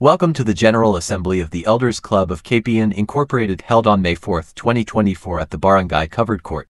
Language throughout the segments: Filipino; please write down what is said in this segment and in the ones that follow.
Welcome to the General Assembly of the Elders Club of KPN Incorporated held on May 4, 2024 at the Barangay Covered Court.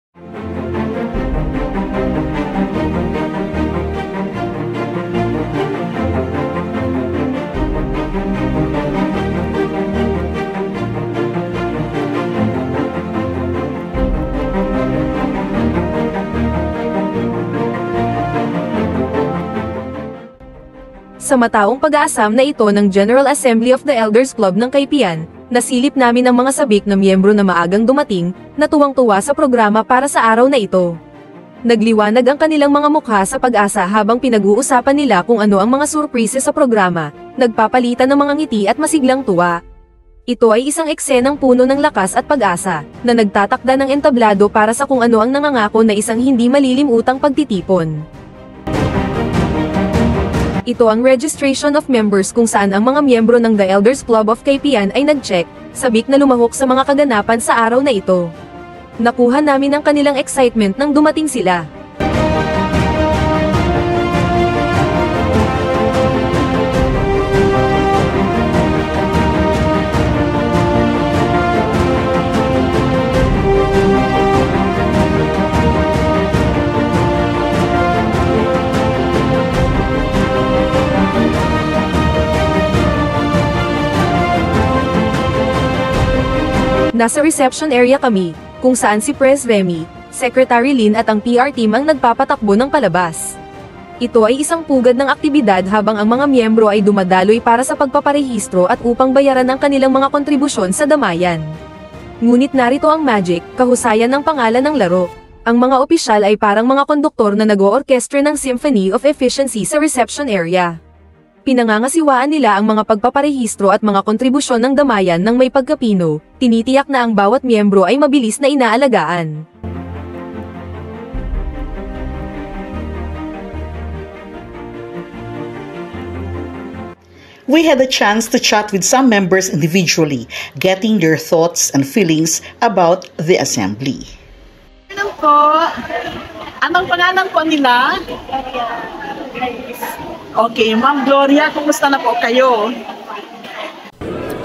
Sa mataong pag-aasam na ito ng General Assembly of the Elders Club ng KPN, nasilip namin ang mga sabik na miyembro na maagang dumating, na tuwang-tuwa sa programa para sa araw na ito. Nagliwanag ang kanilang mga mukha sa pag-asa habang pinag-uusapan nila kung ano ang mga surprise sa programa, nagpapalitan ng mga ngiti at masiglang tuwa. Ito ay isang eksenang puno ng lakas at pag-asa, na nagtatakda ng entablado para sa kung ano ang nangangako na isang hindi malilimutang pagtitipon. Ito ang registration of members kung saan ang mga miyembro ng The Elders Club of KPN ay nag-check, sabik na lumahok sa mga kaganapan sa araw na ito. Nakuha namin ang kanilang excitement nang dumating sila. Nasa reception area kami, kung saan si Pres Remy, Secretary Lynn at ang PR team ang nagpapatakbo ng palabas. Ito ay isang pugad ng aktibidad habang ang mga miyembro ay dumadaloy para sa pagpaparehistro at upang bayaran ang kanilang mga kontribusyon sa damayan. Ngunit narito ang magic, kahusayan ng pangalan ng laro. Ang mga opisyal ay parang mga konduktor na nag-o-orkestra ng Symphony of Efficiency sa reception area. Pinangangasiwaan nila ang mga pagpaparehistro at mga kontribusyon ng damayan ng may pagkapino, tinitiyak na ang bawat miyembro ay mabilis na inaalagaan. We had a chance to chat with some members individually, getting their thoughts and feelings about the assembly. Ano po? Anong pangalan po nila? Okay, Ma'am Gloria, kumusta na po kayo?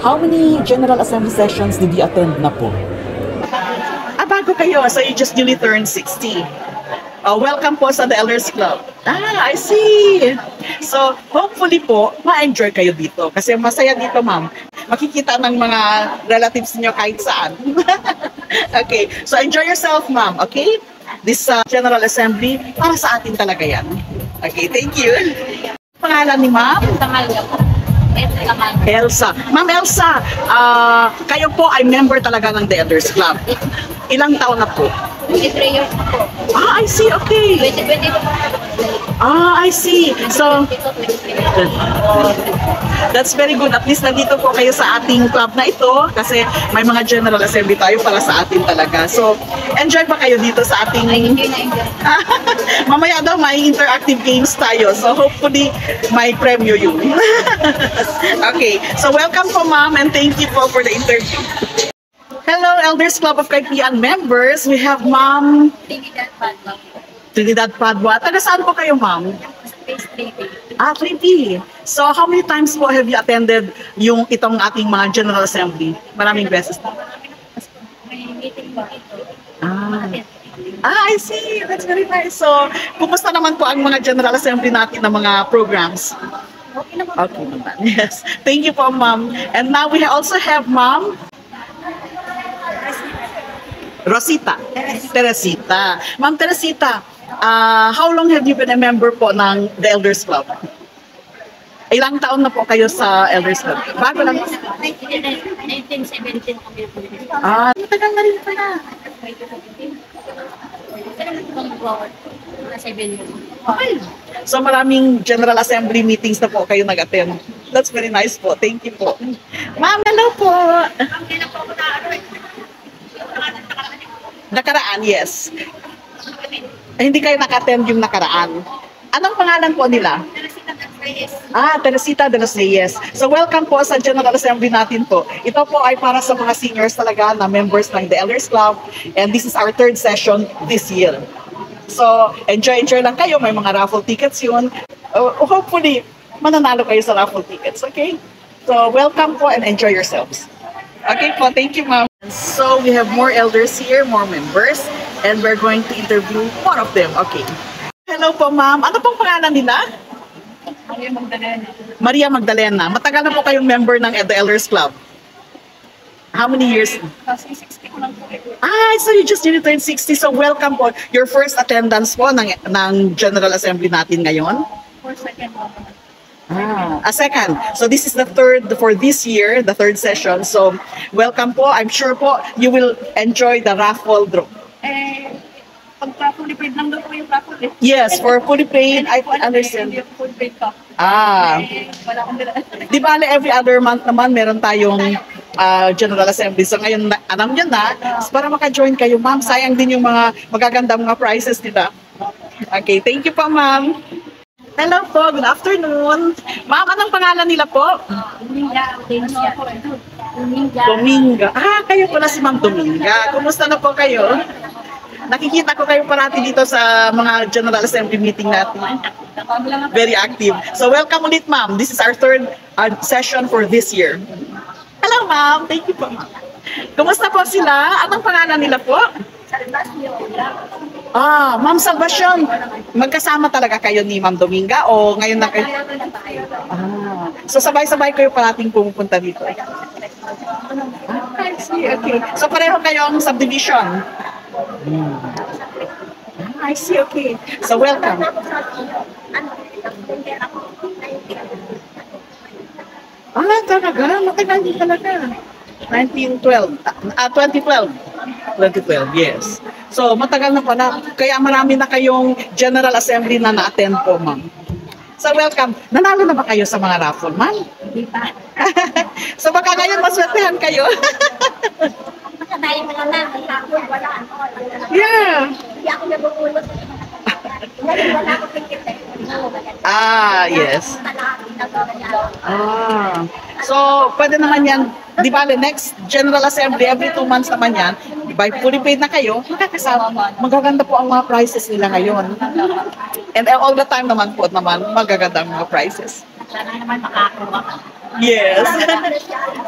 How many General Assembly sessions did you attend na po? Bago kayo, so you just newly turned 60. Welcome po sa The Elders Club. I see! So, hopefully po, ma-enjoy kayo dito. Kasi masaya dito, ma'am. Makikita ng mga relatives niyo kahit saan. Okay, so enjoy yourself, ma'am. Okay? This General Assembly, para sa atin talaga yan. Okay, thank you. Pangalan ni ma'am? Elsa. Ma'am Elsa, kayo po ay member talaga ng The Elders Club. Ilang taon na po? 23 years na po. I see, okay. 2020 po. I see. So, that's very good. At least nandito po kayo sa ating club na ito kasi may mga General Assembly tayo para sa atin talaga. So, enjoy pa kayo dito sa ating... Enjoy na enjoy. Mamaya daw may interactive games tayo. So, hopefully, may premyo yun. Okay. So, welcome po, ma'am, and thank you po for the interview. Hello, Elders Club of KPN members. We have Ma'am Trinidad Padua. Taga saan po kayo, ma'am? Space 3D. 3D. So, how many times po have you attended itong ating mga General Assembly? Maraming beses po. May meeting po ito. I see. That's very nice. So, kumusta naman po ang mga General Assembly natin na mga programs? Okay naman. Okay naman. Yes. Thank you po, ma'am. And now we also have Ma'am Rosita. Teresita. Ma'am Teresita, how long have you been a member po ng The Elders Club? Ilang taon na po kayo sa Elders Club? Bago lang. 1917 kami po. Matagal na rin pala. Okay. So maraming General Assembly meetings na po kayo nag-attend. That's very nice po. Thank you po. Ma'am, hello po. Nakaraan, yes. Hindi kayo naka-attend yung nakaraan. Anong pangalan po nila? Teresita de los Reyes. So welcome po sa General Assembly natin po. Ito po ay para sa mga seniors talaga na members ng The Elders Club. And this is our third session this year. So enjoy lang kayo. May mga raffle tickets yun. Hopefully, mananalo kayo sa raffle tickets. Okay? So, welcome po and enjoy yourselves. Okay po, thank you, ma'am. So, we have more elders here, more members, and we're going to interview one of them. Okay. Hello po, ma'am. Ano pong pangalan nila? Maria Magdalena. Maria Magdalena. Matagal na po kayong member ng The Elders Club. How many years? Kasi 60 ko lang po. So you just really turned 60. So welcome po. Your first attendance po ng General Assembly natin ngayon? For second po. A second. So this is the third for this year, the third session. So welcome po. I'm sure po you will enjoy the raffle draw. Pagka fully paid lang daw po yung raffle eh. Yes, for fully paid, I understand. Hindi yung full paid pa. Wala Wala akong dala. Di ba every other month naman meron tayong General Assembly. So ngayon, alam nyo na, para maka-join kayo, ma'am. Sayang din yung mga magagandang mga prizes nila. Okay, thank you po, ma'am. Hello po, good afternoon. Ma'am, anong pangalan nila po? Dominga. Dominga. Dominga. Kayo pala si Ma'am Dominga. Kumusta na po kayo? Nakikita ko kayo parati dito sa mga General Assembly meeting natin. Very active. So welcome ulit, ma'am. This is our third session for this year. Hello, ma'am. Thank you po, ma'am. Kumusta po sila? Anong pangalan nila po? Ma'am Salvacion. Magkasama talaga kayo ni Ma'am Dominga o ngayon na kayo? So sabay-sabay kayo parating pumupunta dito. I see. Okay. So pareho kayong subdivision. I see. Okay. So welcome. Talaga? Matagal din talaga. 2012, yes. So, matagal na pala. Kaya marami na kayong General Assembly na na-attend po, ma'am. So, welcome. Nanalo na ba kayo sa mga raffle, ma'am? Hindi pa. So, baka ngayon maswertehan kayo. Dahil mga namin, wala ano. Yeah. Hindi ako nabubulot. Wala ako tingin eh. Yes. So, pwede naman yan, di ba, the next General Assembly, every 2 months naman yan, by fully paid na kayo, makakasama, magaganda po ang mga prizes nila ngayon. And all the time naman po magaganda ang mga prizes. Sana naman makakuha. Yes.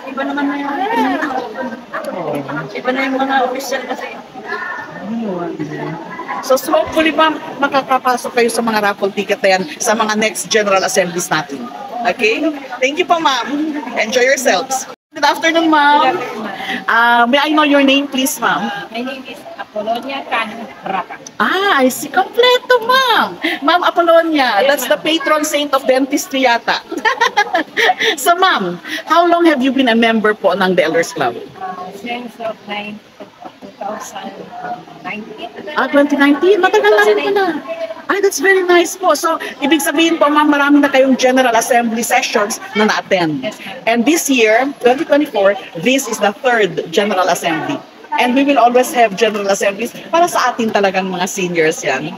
Iba naman na yun. Iba na yung mga official kasi. So, hopefully ma'am, makakapasok kayo sa mga raffle ticket na yan sa mga next General Assemblies natin. Okay? Thank you po, ma'am. Enjoy yourselves. Good afternoon, ma'am. May I know your name, please, ma'am? My name is Apolonia Can Braca. I see. Kompleto, ma'am. Ma'am Apolonia. That's the patron saint of dentistry yata. So, ma'am, how long have you been a member po ng The Elders Club? Since of 2019. 2019? Matagal na rin pala. That's very nice po. So, ibig sabihin po, ma'am, marami na kayong General Assembly sessions na na-attend. Yes, ma'am. And this year, 2024, this is the third General Assembly. And we will always have General Assemblies para sa atin talagang mga seniors yan.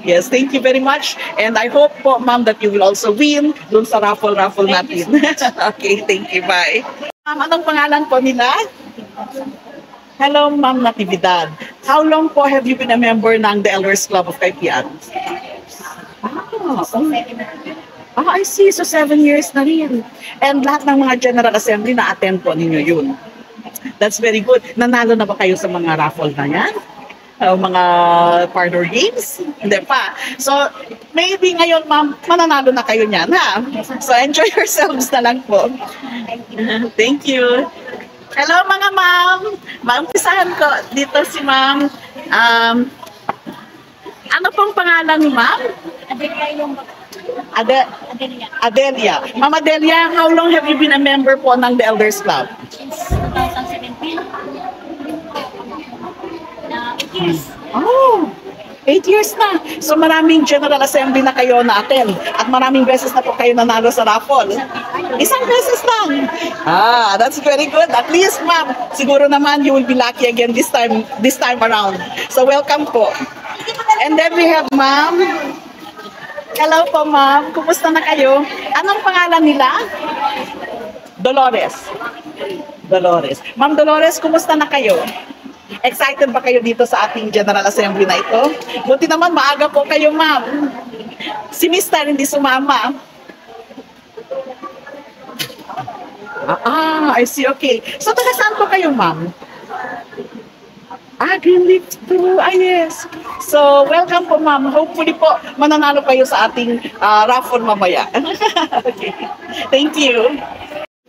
Yes, thank you very much. And I hope po, ma'am, that you will also win dun sa raffle natin. Okay, thank you. Bye. Ma'am, anong pangalan po nila? Hello, Ma'am Natividad. How long po have you been a member ng The Elders Club of Kaipian? I see. So 7 years na rin. And lahat ng mga General Assembly na-attend po ninyo yun. That's very good. Nanalo na ba kayo sa mga raffle na yan? Mga partner games? Hindi pa. So, maybe ngayon, ma'am, mananalo na kayo niyan, ha? So, enjoy yourselves na lang po. Thank you. Hello, mga ma'am. Maumpisahan ko dito si ma'am. Ano pong pangalan ni ma'am? Adelia. Ma'am Adelia, how long have you been a member po ng The Elders Club? Since 2017. 8 years. 8 years na. So maraming General Assembly na kayo na-attend at maraming beses na po kayo nanalo sa raffle. Isang beses lang. That's very good. At least, ma'am, siguro naman you will be lucky again this time around. So welcome po. And then we have ma'am. Hello po, ma'am. Kumusta na kayo? Anong pangalan nila? Dolores. Ma'am Dolores, kumusta na kayo? Excited ba kayo dito sa ating General Assembly na ito? Buti naman maaga po kayo, ma'am. Si Mr. hindi sumama. I see. Okay. So, taga saan po kayo, ma'am? Greenleaf too. Yes. So, welcome po, ma'am. Hopefully po, mananalo kayo sa ating raffle mamaya. Okay. Thank you.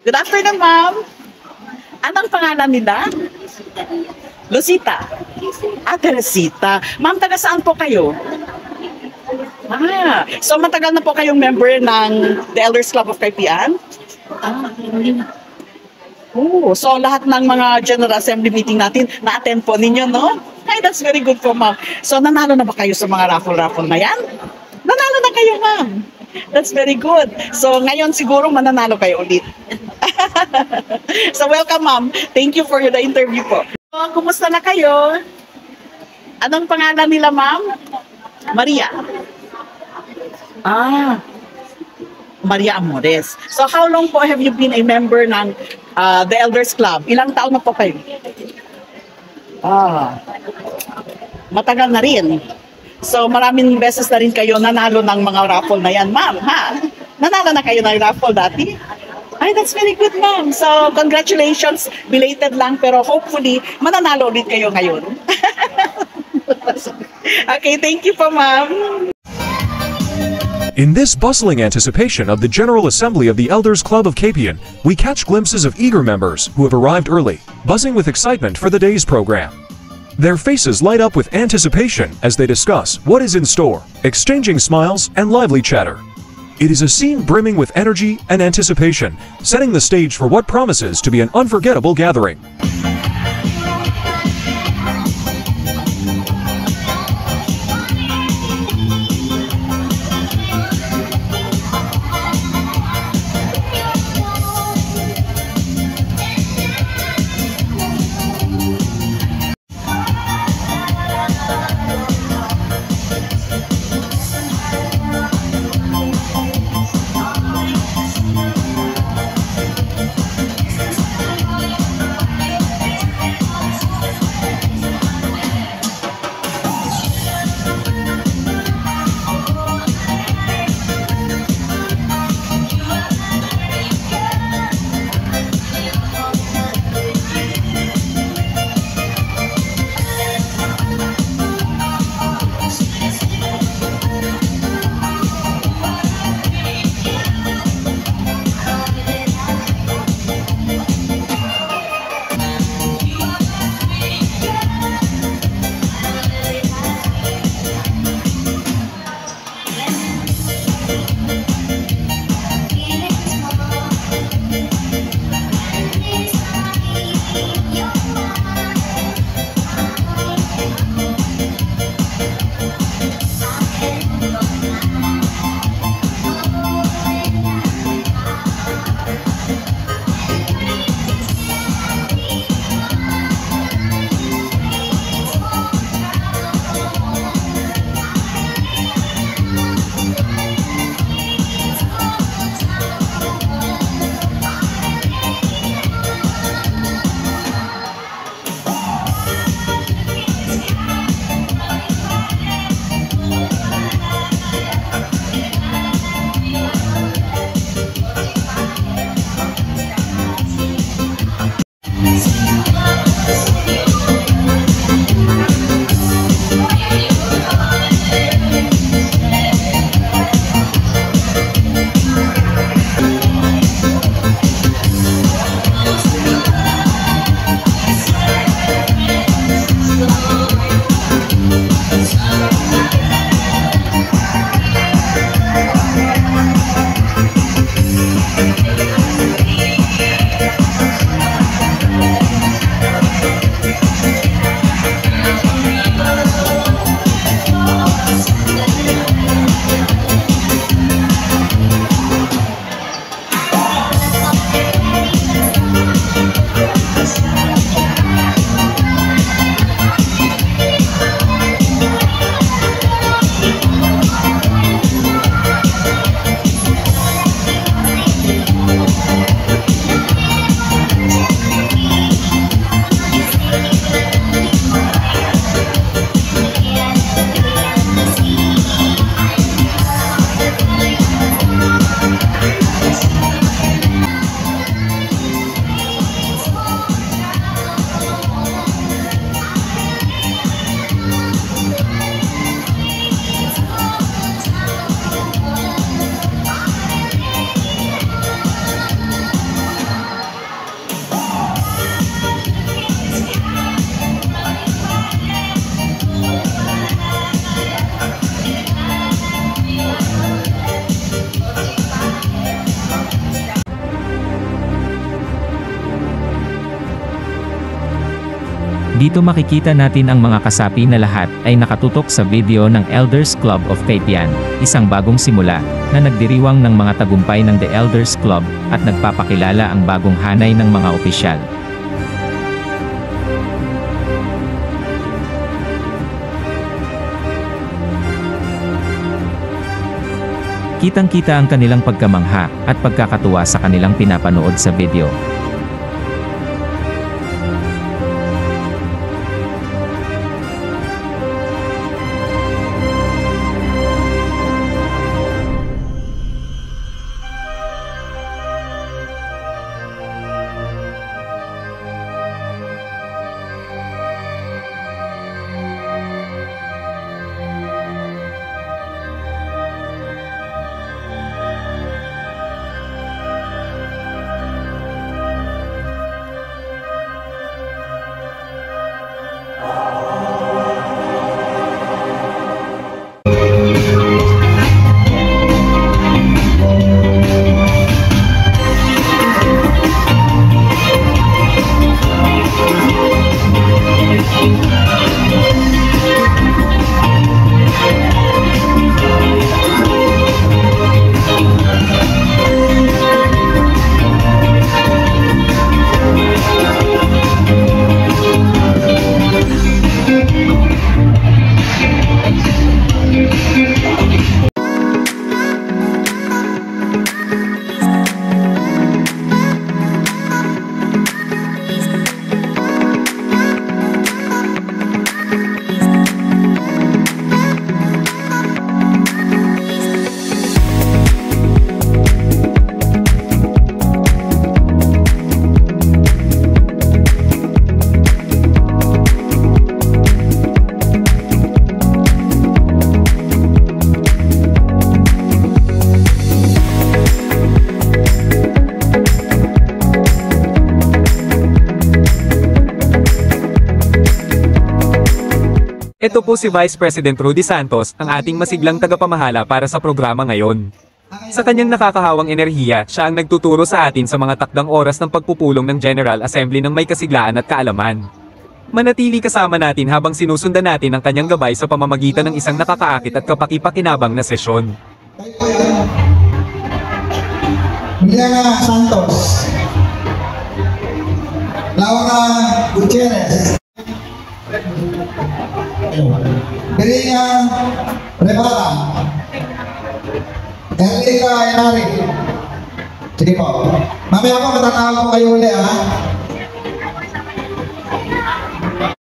Good afternoon, ma'am. Anong pangalan nila? Lucita. Teresita. Ma'am, taga saan po kayo? So matagal na po kayong member ng The Elders Club of Cagayan? So lahat ng mga General Assembly meeting natin, na-attend po ninyo, no? Ay, that's very good po, ma'am. So nanalo na ba kayo sa mga raffle-raffle na yan? Nanalo na kayo, ma'am. That's very good. So ngayon siguro mananalo kayo ulit. So welcome, ma'am. Thank you for the interview po. Kumusta na kayo? Anong pangalan nila, ma'am? Maria. Maria Amores. So how long po have you been a member ng The Elders Club? Ilang taon na po kayo? Matagal na rin. So maraming beses na rin kayo nanalo ng mga raffle na yan, ma'am, ha? Nanalo na kayo ng raffle dati? Ay, that's very good, ma'am. So congratulations. Belated lang, pero hopefully mananalo ulit kayo ngayon. Okay, thank you po, ma'am. In this bustling anticipation of the General Assembly of the Elders Club of Cagayan, we catch glimpses of eager members who have arrived early, buzzing with excitement for the day's program. Their faces light up with anticipation as they discuss what is in store, exchanging smiles and lively chatter. It is a scene brimming with energy and anticipation, setting the stage for what promises to be an unforgettable gathering. Dito makikita natin ang mga kasapi na lahat ay nakatutok sa video ng Elders Club of Cagayan, isang bagong simula, na nagdiriwang ng mga tagumpay ng The Elders Club, at nagpapakilala ang bagong hanay ng mga opisyal. Kitang-kita ang kanilang pagkamangha at pagkakatuwa sa kanilang pinapanood sa video. Ito po si Vice President Rudy Santos, ang ating masiglang tagapamahala para sa programa ngayon. Sa kanyang nakakahawang enerhiya, siya ang nagtuturo sa atin sa mga takdang oras ng pagpupulong ng General Assembly ng may kasiglaan at kaalaman. Manatili kasama natin habang sinusundan natin ang kanyang gabay sa pamamagitan ng isang nakakaakit at kapakipakinabang na sesyon. Juliana Santos, Laura Gutierrez, Berinya Rebala, Erlika Enari. Sige po. Mamaya po matatawag po kayo ulit, ha?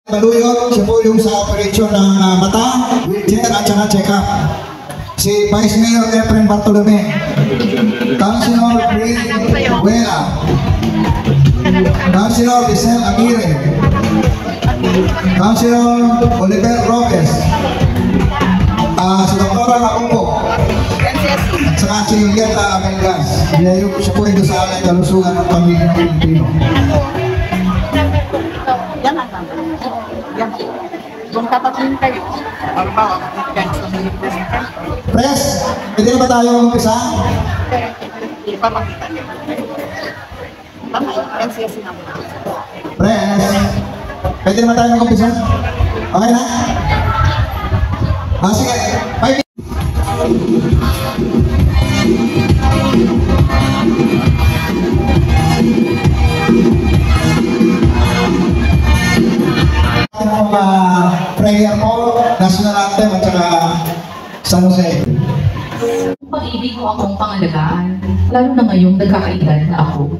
Baluyot, siya po yung sa operasyon ng mata, wheelchair at saka check-up. Si Vice Mayor Efren Bartolome, Councilor Green Buena, Councilor Giselle Aguirre, Councilor Oliver Robles, si Dr. Nakupo, at saka si Julieta Amelgas. Siya po ito sa alay kalusugan ng pamilya ng Pilipino. Kung tatatlin kayo, Press, pwede na ba tayo umpisa? Press, pwede na ba tayo umpisa? Okay na? Sige, 5 minutes. Prayer po, national anthem at saka San Jose. Pag-ibig mo akong pangalagaan, lalo na ngayong nagkakaedad na ako.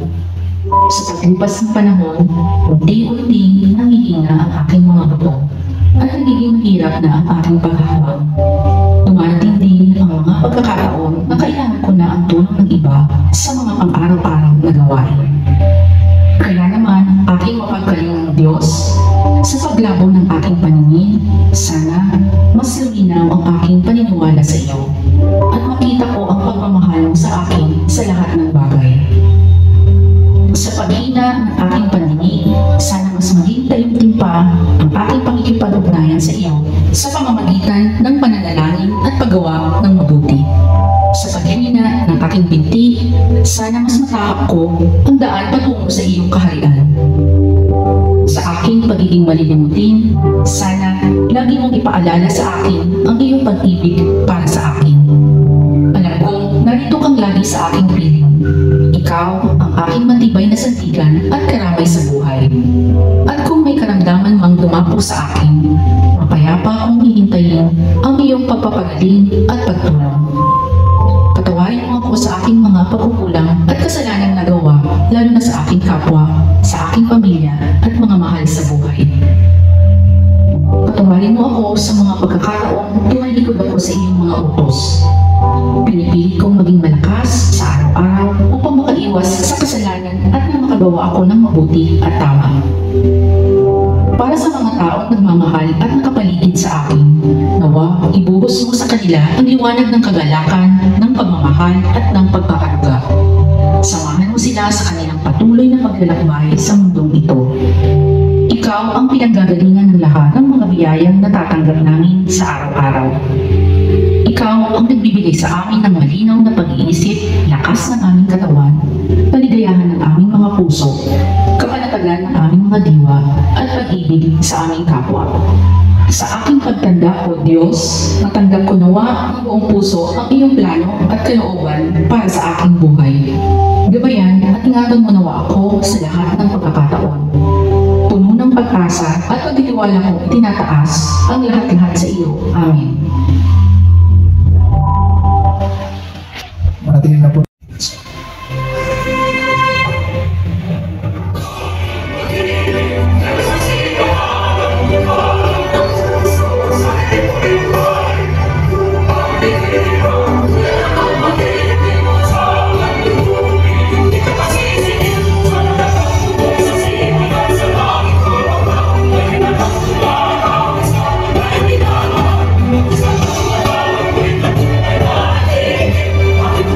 Sa pagbupas ng panahon, unti-unti nangihina ang aking mga buto at nagiging mahirap na ang aking paghahawak. Dumarating din ang mga pagkakataon na kailangan ko na ang tulong ng iba sa mga pang-araw-araw na gawain. Kaya naman, aking mapagkalingang Diyos, sa paglabo ng aking paningin, sana mas luminaw ang aking paniniwala sa iyo at makita ko ang pagmamahal mo sa akin sa lahat ng bagay. Sa paghina ng aking paningin, sana mas maging taimtim ang aking pakikipag-ugnayan sa iyo sa pamamagitan ng pananalangin at paggawa ng mabuti. Sa paghina ng aking binti, sana mas matakap ko ang daan patungo sa iyong kaharian. Sa aking pagiging malilimutin, sana lagi mong ipaalala sa akin ang iyong pag-ibig para sa akin. Alam kong narito kang lagi sa aking piling. Ikaw ang aking matibay na sandigan at karamay sa buhay. At kung may karamdaman mang dumapo sa akin, mapayapa akong hihintayin ang iyong pagpapagaling at pagtulong. Patawarin mo ako sa aking mga pagkukulang at kasalanang nagawa, lalo na sa aking kapwa, sa aking pamilya at mga mahal sa buhay. Patawarin mo ako sa mga pagkakataong tumalikod ako sa iyong mga utos. Pinipilit kong maging malakas sa araw-araw upang makaiwas sa kasalanan at na makagawa ako ng mabuti at tama. Para sa mga taong nagmamahal at nakapaligid sa akin, nawa ibuhos mo sa kanila ang liwanag ng kagalakan, ng pagmamahal at ng pagkakaruga. Samahan mo sila sa kanilang patuloy na paglalakbay sa mundong ito. Ikaw ang pinanggagalingan ng lahat ng mga biyayang natatanggap namin sa araw-araw. Ikaw ang nagbibigay sa amin ng malinaw na pag-iisip, lakas ng aming katawan, kaligayahan ng aming mga puso, kapanatagan ng aming mga diwa, at pag-ibig sa aming kapwa. Sa aking pagtanda, O Diyos, natanggap ko nawa ng buong puso ang iyong plano at kalooban para sa aking buhay. Gabayan at ingatan mo nawa ako sa lahat ng pagkakataon. Puno ng pag-asa at pagtitiwala kong itinataas ang lahat-lahat sa iyo. Amen. Marating na po.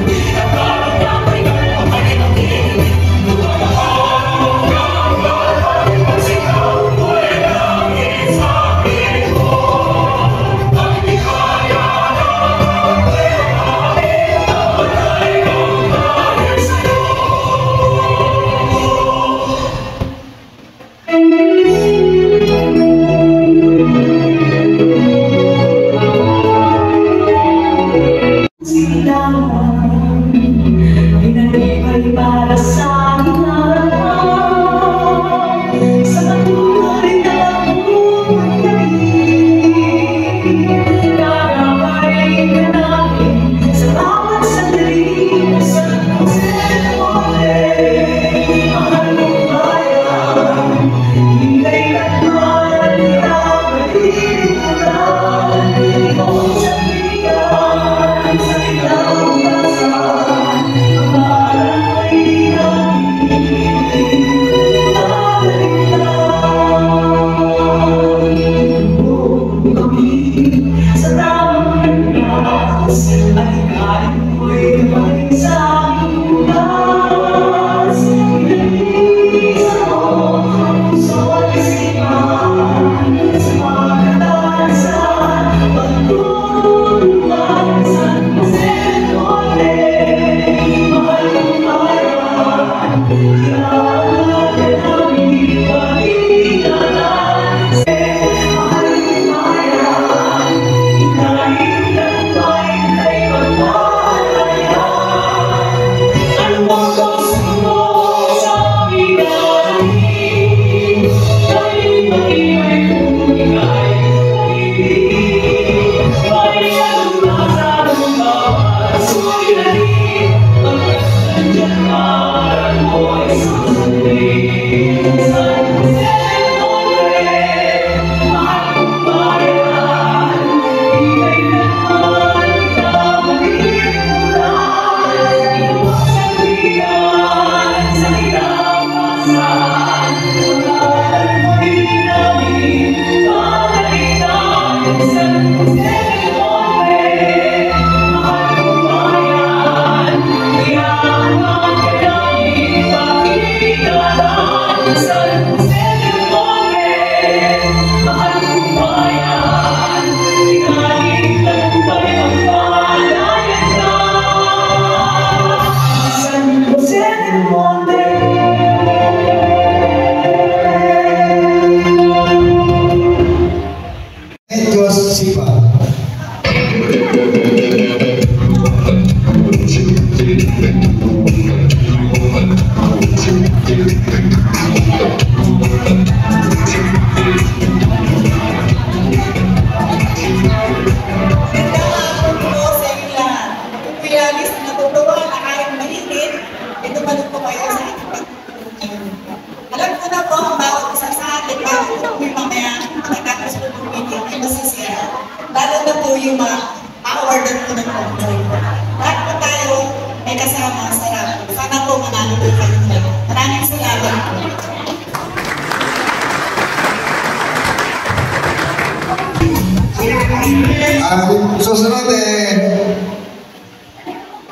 Kita Diyos Sipa. Alam ko na po ang bawat isa sa atin bago kung mamaya matapos po ng meeting ay masisira. Lalo na po yung mga awardan po ng control. Lahat po tayo ay kasama sa rapo. Sana po manalo po kayo. Maraming salamat po. Susunod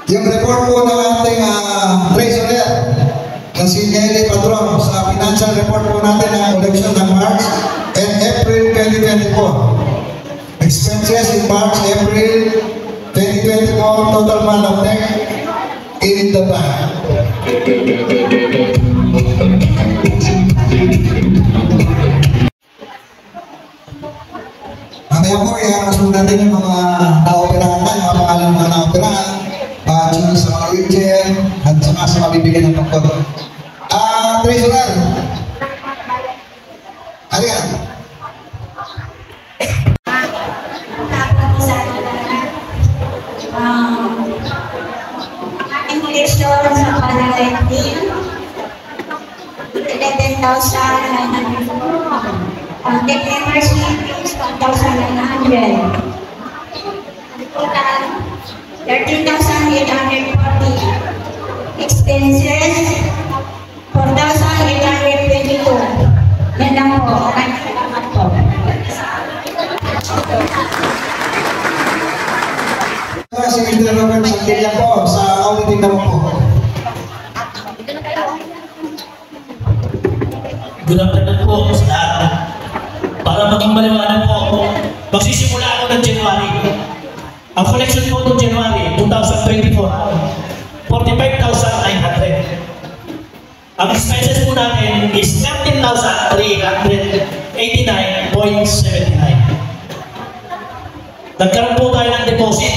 yung report po ng ating treasurer na si Nelly Patron sa financial report po natin ng election ng March and April 2024. Expenses in March, April 2024, total amount of debt in the bank. Mamaya po, i-aras natin yung mga naoperahan na, yung pangalan ng mga naoperahan, sa mga wheelchair, at sa mabibigyan ng tungkol. Treasurer, Arian. Inflation sa panalentin, 11,900. Ang declaimers is 1,900. Total, 13,840. Expenses, 4,822. Yan lang po. Maraming salamat po. Si Mr. Robert Santilla po sa auditing naman po. Good afternoon po sa lahat. Para maging maliwanag po, magsisimula ako ng January. Ang collection po ng January 2024, 45,900. Ang expenses po natin is 13,389.79. Nagkaroon po tayo ng deposit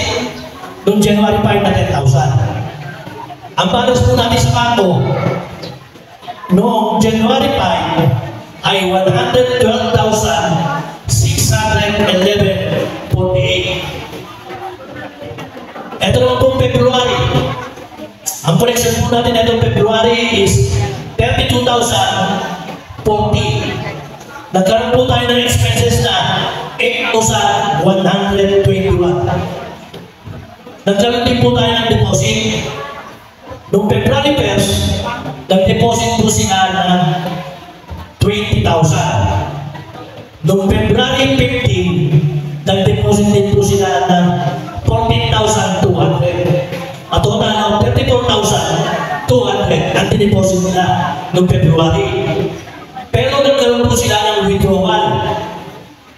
noong January 5 na 10,000. Ang balance po natin sa kanto noong January 5 ay 112,611.48. Ito naman po February. Ang collection po natin itong February is 32,040. Nagkaroon po tayo ng expenses na 8,121. Nagkaroon din po tayo ng deposit. Noong February 1st, nag-deposit po sila ng 20,000. Noong February 15, nag-deposit din po sila ng 14,200. At total ng 34,200 ang dineposit nila noong February. Pero nagkaroon po sila ng withdrawal.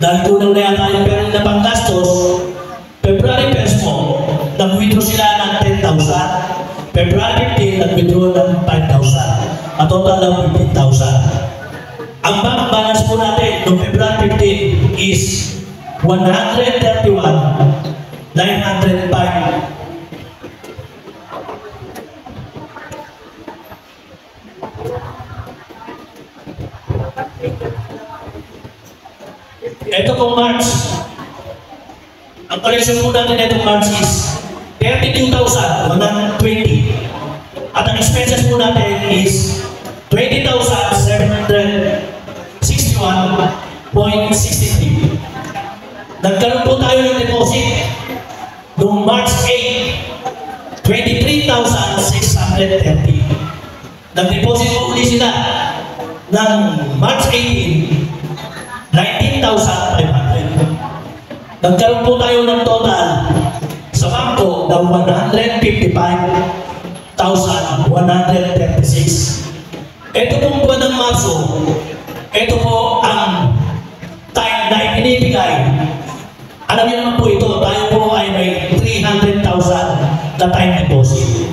Dahil tunang na yata yung pera na panggastos, February 1st po, nag-withdraw sila ng 10,000. February 15, nag-withdraw ng 5,000. At total ng 15,000. Ang bank balance po natin noong February 15 is 131,905. Ito pong March, ang collection po natin itong March is 32,120. At ang expenses po natin is 20,761.63. Nagkaroon po tayo ng deposit noong March 8, 23,630. Nag-deposit po ulit sila ng March 18, 19,500. Nagkaroon po tayo ng total sa bangko ng 155,136. Ito pong buwan ng Marso, ito po ang time na ibinibigay. Alam niyo naman po ito, tayo po ay may 300,000 na time deposit.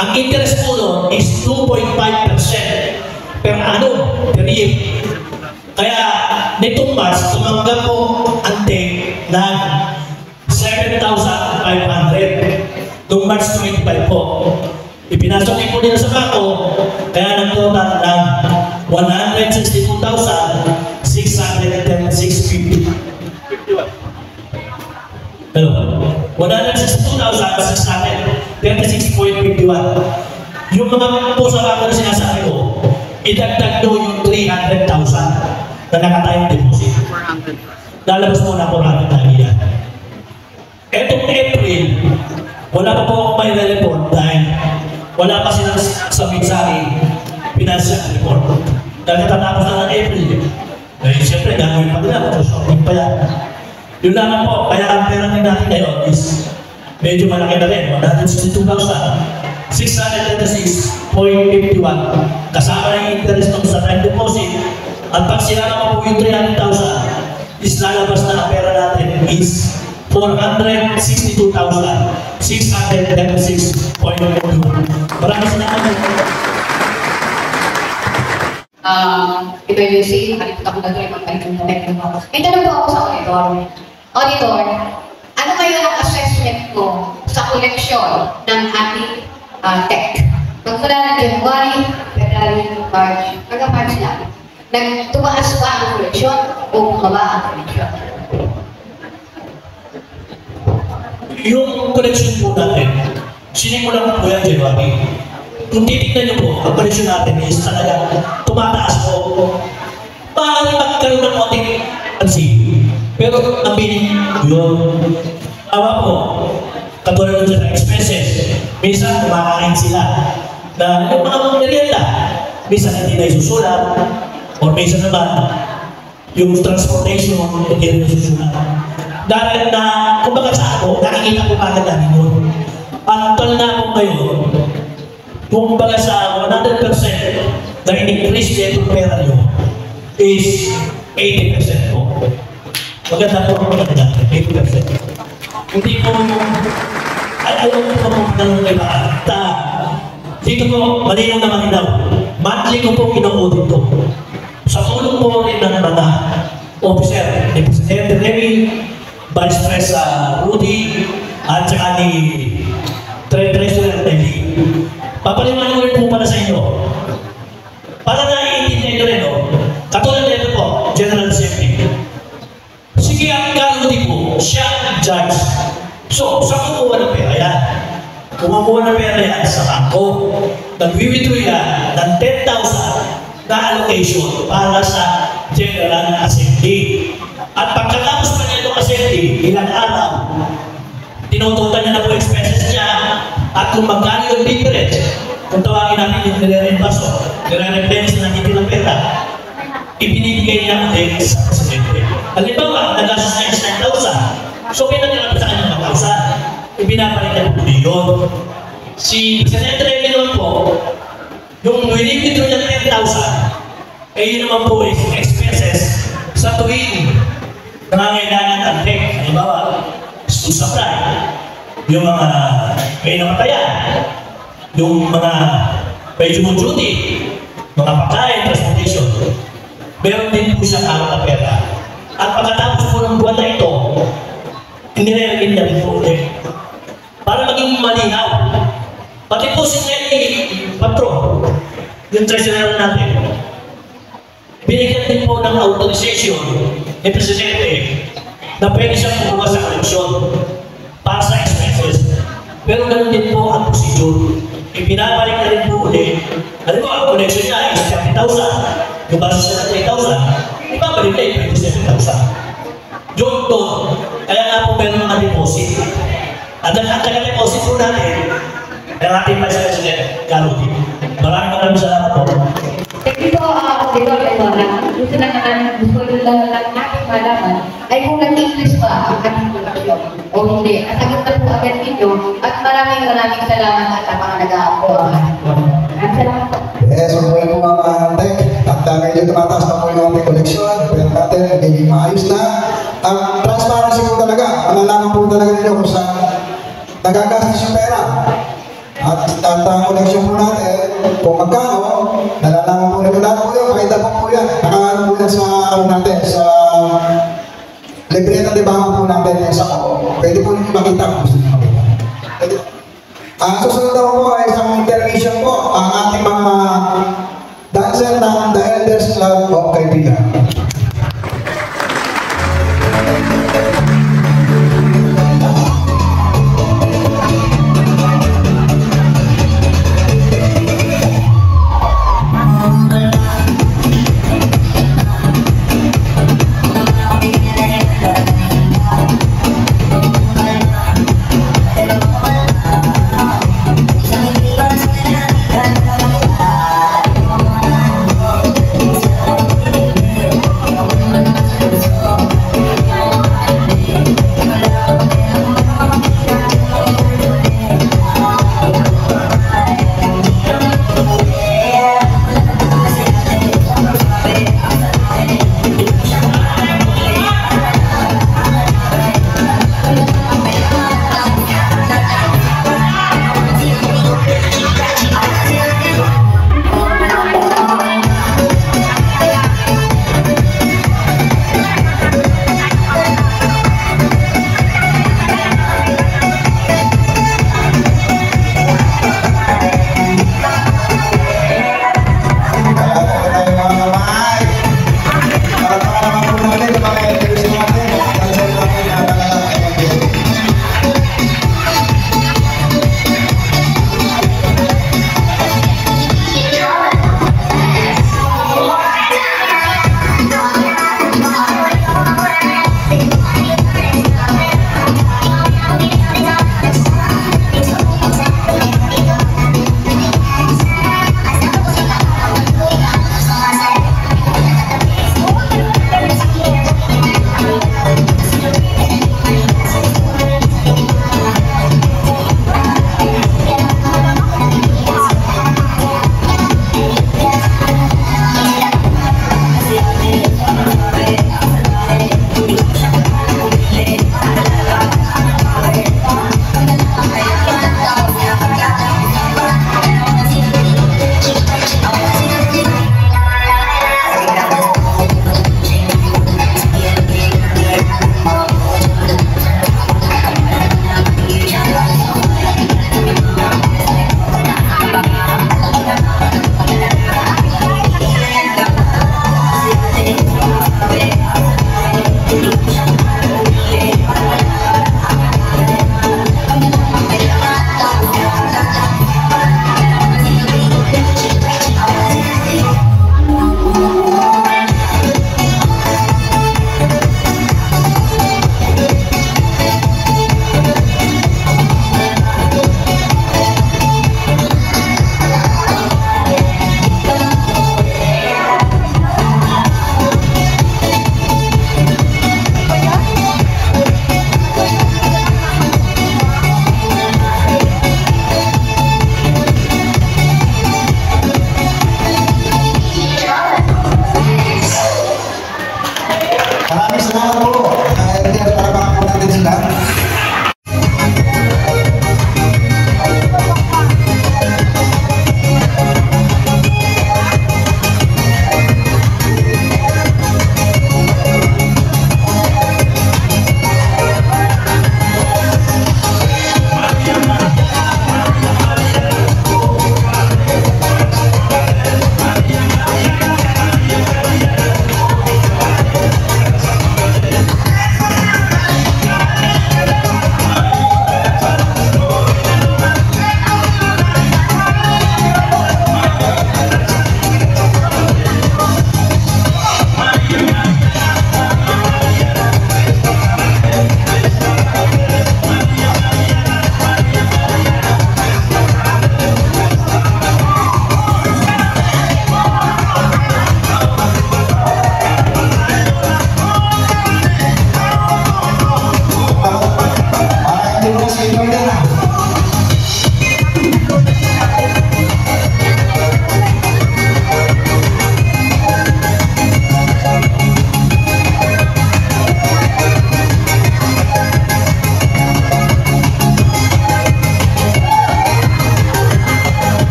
Ang interest po doon is 2.5% per annum, per year. Kaya nitong March, tumanggap po ang ng 7,500 noong March 25 po. Ipinasok din po nila sa bako, kaya nagtotal ng 162,636.50. Pero 162,636.51. Yung mga po sa bako na sinasabi ko, idagdag doon yung 300,000 na nakatayong deposit. Lalabas mo na 400 na yan. Etong April, wala pa po akong may report dahil wala pa silang sabit sa akin financial report. Dahil natatapos na ng April. Eh, siyempre, gagawin pa nila. Shopping pa yan. Yun lamang po. Kaya ang pera din natin ngayon is medyo malaki na rin. 162,636.51. Kasama na yung interest ng sa time deposit. At pag sinala mo po yung 300,000, is lalabas na ang pera natin is 462,636.22. Maraming salamat. Ito yung si, halip ako na ito, may tanong po ako sa auditor. Auditor, ano kayo ang assessment ko sa koleksyon ng ating tech? Magmula ng January, February, March, hanggang March lang. Nagtumaas ba ang koleksyon o bumaba ang koleksyon? Yung koleksyon po natin, sinimulan ko po yan January. Kung titignan niyo po, ang koleksyon natin is talaga tumataas po. Maaari magkaroon ng konting pansin. Pero ang biling yun, awa po, katulad ng sa expenses, minsan kumakain sila na yung mga merienda, minsan hindi na isusulat, o minsan naman, yung transportation, hindi na isusulat. Dahil na, kumbaga sa ako, nakikita ko kagad namin yun. Ang tal na ako ngayon, kumbaga sa 100% na in-increase niya itong pera nyo is 80% po. Maganda po ang maganda, 80%. Hindi po yung, ayaw ko po mga tanong kay Maata. Dito po, malinaw na malinaw. Monthly ko po ino-audit to. Sa tulong po rin ng mga officer, ni Presidente Remy, Vice President Rudy, at saka ni Treasurer Nelly. Papaliwanag ko rin po para sa inyo. Para naiintindihan nyo rin, katulad nito po, General Assembly. Sige, ang Rudy po, siya ang judge. So, saan kumuha ng pera yan? Kumuha ng pera yan sa bangko. Nag-withdraw yan ng 10,000 na allocation para sa General Assembly. At pagkatapos pa niya itong assembly, ilang araw, tinututan niya na po expenses niya at kung magkano yung difference, kung tawagin natin yung nire-reimburso, nire-replenish na hindi ng pera, ibinibigay niya ulit sa presidente. Halimbawa, nagastos na is 9,000, so pinatira sa kanya 1,000, ibinapalit niya po yun. Si Presidente Remy naman po, yung winibidro niya 10,000, eh yun naman po is expenses sa tuwing nangangailangan ang tech, halimbawa, school supply, yung mga may namatayan, yung mga may duty, mga pagkain, transportation, meron din po siya araw na pera. At pagkatapos po ng buwan na ito, inilagay niya rin po ulit. Para maging malinaw, pati po si Patro, yung treasurer natin, binigyan din po ng authorization ni Presidente na pwede siyang kumuha sa koleksyon para sa expenses. Pero ganoon din po ang procedure. Ibinabalik na rin po ulit. Alam mo, ang koleksyon niya is 30,000. Yung base siya ng 3,000, ibabalik na yung 27,000. Doon to, kaya nga po meron mga deposit. At ang taga-deposit po natin, ang ating Vice President, Garudi. Maraming salamat po. Dito ako dito gusto na gusto lang natin malaman ay kung nag-English ba ang ating koleksyon o hindi. At sagot na po agad ninyo at maraming salamat at ang mga nag-aapo. Salamat po. Yes, so po yung mga tech, at medyo tumataas na po yung ating koleksyon, pero natin, hindi maayos na. Ang transparency po talaga, malalaman po talaga ninyo kung saan nagagastos yung pera. At ang koleksyon po natin, kung magkano, nalalaman po ninyo lahat po yun, pakita po yan. Nakakaroon po yan sa natin, sa libre na libangan po natin yung sa ko. Pwede po ninyo makita kung gusto nyo makita. Ang susunod daw po ay isang intermission po ang ating mga dancer ng The Elders Club of Kaibigan.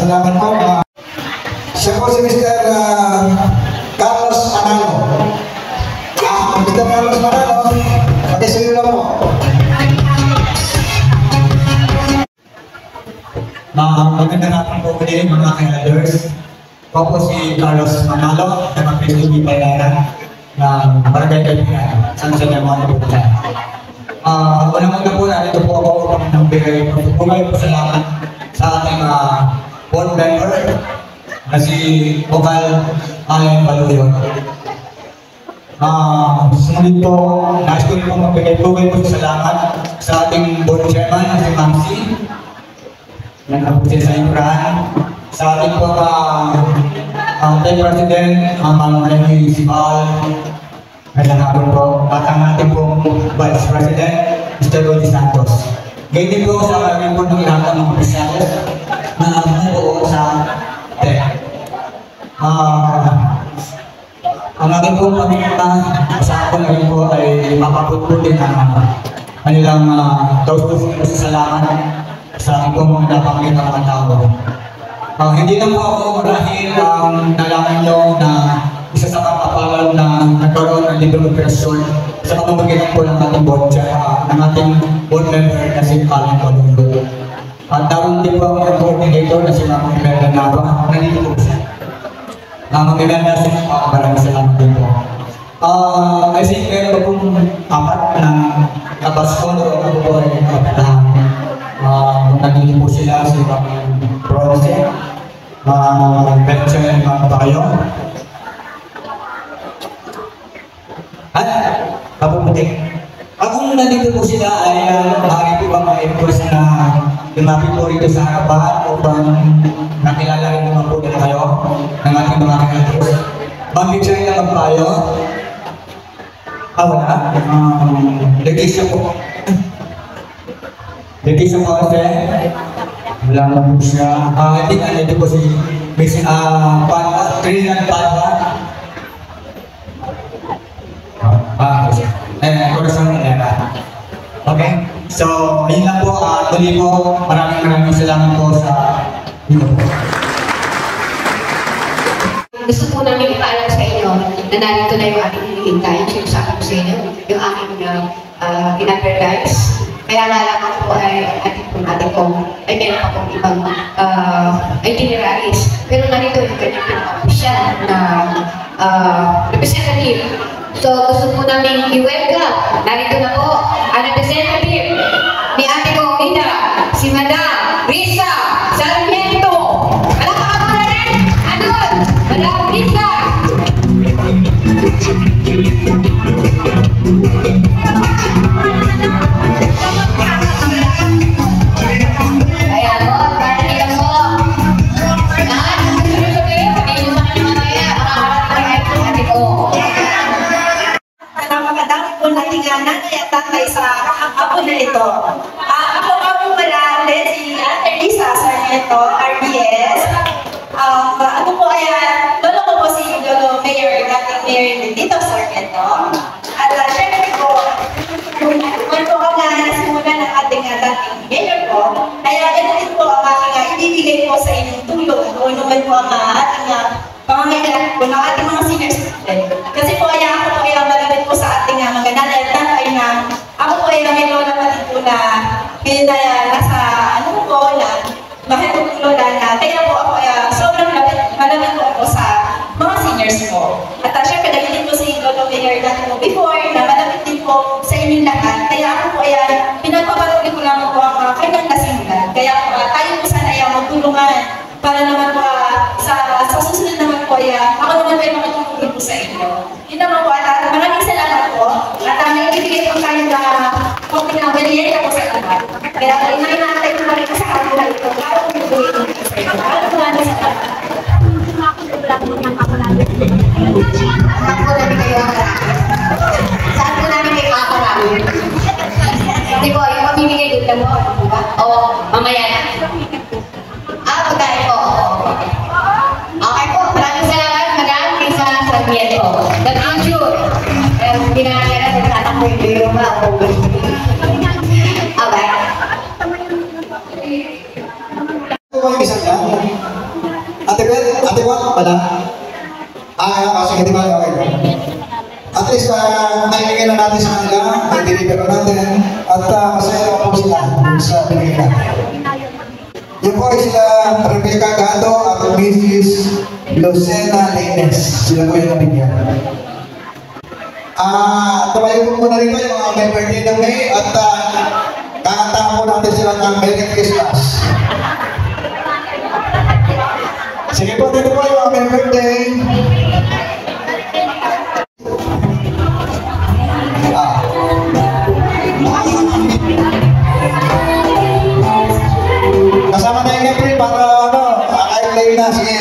salamat po. Siya po si Mr. Carlos Manalo. Mr. Carlos Manalo, pag-isuyo lang po. Magandang hapon po din mga ka-elders. Ako po si Carlos Manalo, na mag-Cristo B. Bayaran ng Barangay Kaibigan, San Jose, mga kapulitan. Unang-una po narito po ako upang nagbigay salamat sa ating board member na si Oval Allen Baluyon. Sumunod po, nais ko rin po magbigay salamat sa ating board chairman na si Mamsi, nagkapusin sa Imran, sa ating po Vice President, Ma'am Remy Sibal, ngayong hapon po, at ang ating po Vice President, Mr. Rudy Santos. Ngayon din po sa aking po ng ilang mga opisyales na bumubuo sa TEC. Ang aking po pamilya sa akin ngayon po ay mapapututin ang kanilang taus-pusin salamat sa aking po mga napakita mga tao. Hindi lang po ako marahil ang nalaman nyo na isa sa kapapalan na nagkaroon ng libreng operasyon sa pamamagitan po ng ating board ng ating board member na si Allen Baluyon. At daroon din po ang coordinator na si Ma'am Imelda Nava. Nandito po siya. Ma'am Imelda, maraming salamat din po. I think meron po pong apat na kabaskon o ako po ay kapatahan. Nandito po sila si Ma'am Bronze, Betcha and Ma'am Tayo. At kapuputik. Kung nandito po sila ay maaari po ba ma-request na lumapit po rito sa harapan upang nakilala rin naman po nila kayo ng ating mga kailangan. Ma'am Betcha na magpayo. Wala. Legisya po. Legisya po kasi. Wala na po siya. Hindi na nandito po si Miss Trinidad Padua. Corazon Era. Okay? So, yun lang po. Tuloy po. Maraming salamat po sa inyo. Gusto po namin ipaalam sa inyo na narito na yung aking hinihintay, yung sa akin sa inyo, yung aking in-advertise. Kaya nalaman ko ay ating ko ay meron pa pong ibang itineraries. Pero narito yung kanyang pinaka-official na representative. So gusto po namin i-welcome. Narito na po ang representative ni ate ko Ida, si Madam Risa Sarmiento. Palakpakan mo na rin! Andun! Madam Risa! Ayan po, parang mo. Napakadami po natinganan kaya tatay sa apo na ito. Ako nga po pala si Ate Lisa Sarmiento, RBS. Ako po ay lolo ko po si Lolo Mayor, dating Mayor Tito Sarmiento. At syempre po, kung po ka nga nasimulan ng ating dating Mayor po, kaya ganun po ang aking ibibigay po sa inyong tulong kung ano man po ang ating pangangailangan po ng ating mga senior citizen. Kasi po ay ako po ay malapit po sa ating mga nanay na ako po ay may lola pati po na nasa po na bakit po lola na kaya po ako ay sobrang malapit po ako sa mga seniors po. At syempre dahil din po si Lolo Mayor dati po before na malapit din po sa inyong lahat. Kaya ako po ay pinagpapatuloy ko lang po ang kanyang nasimulan. Kaya po tayo po sana ay magtulungan para naman po sa susunod naman po ay ako naman ay makatulong po sa inyo. Yun naman po at maraming salamat po at may ibigay po tayo na konting na merienda po sa lahat. Kaya inahin natin po rin sa kanila ito para po ibigay po sa inyo. Para po natin sa lahat. Saan po namin kayo saan po namin kayo makakarami? Hindi po, yung pamimigay dito mo, diba? O mamaya na. Pagkain po. Okay po, maraming salamat, Madam Risa Sarmiento. The future. Pero hindi na natin tatakbo yung biro mo. Okay. Ito ba yung isa dyan? Ate Wat pala? Sige, di ba? Okay. At least, naibigay na natin sa kanila, i-deliver na natin, at masaya naman po sila sa binigay natin. Yun po ay sila Rebecca Gato at Mrs. Lucena Lines. Sila po yung nabigyan. Tumayo po muna rin yung mga may birthday ng May at kakanta po natin sila ng Merry Christmas. Sige po, dito po yung mga may birthday. Kasama na yung April para kakain na. Sige.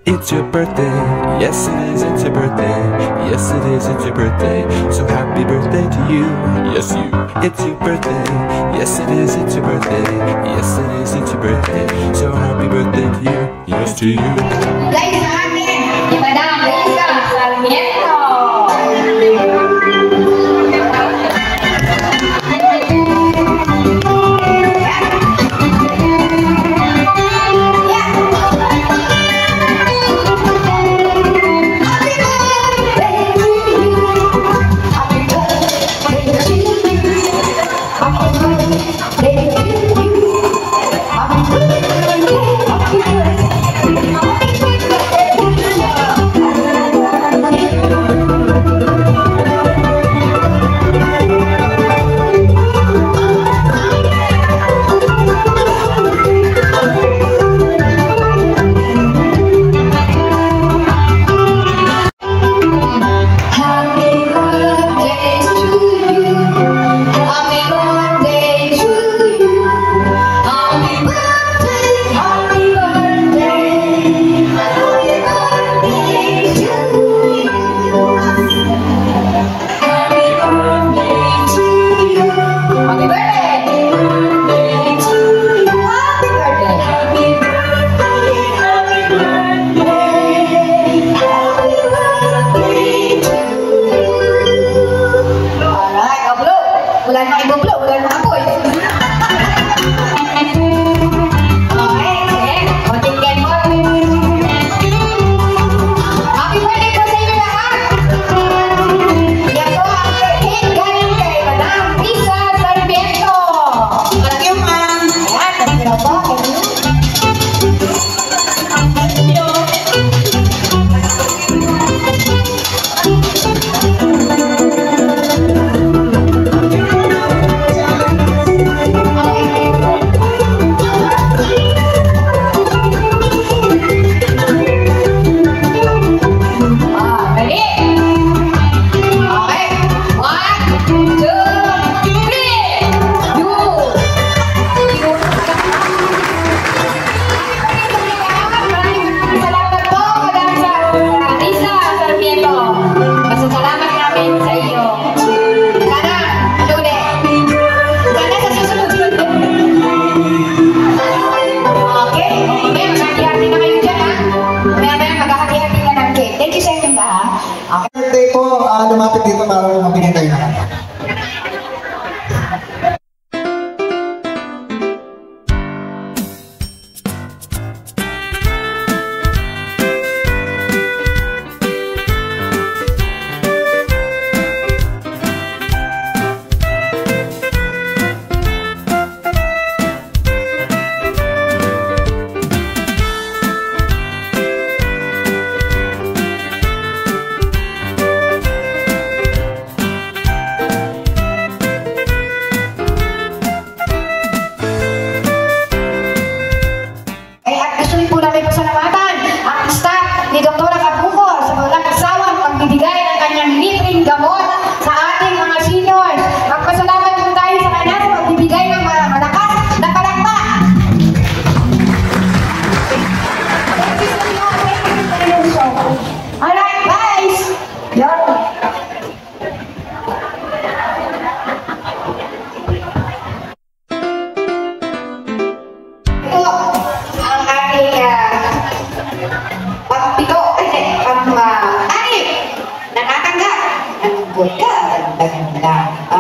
It's your birthday, yes it is, it's your birthday, yes it is, it's your birthday, so happy birthday to you, yes you. It's your birthday, yes it is, it's your birthday, yes it is, it's your birthday, so happy birthday to you, yes to you. Guys, sa atin, di Madam Lisa Sarmiento. Happy birthday.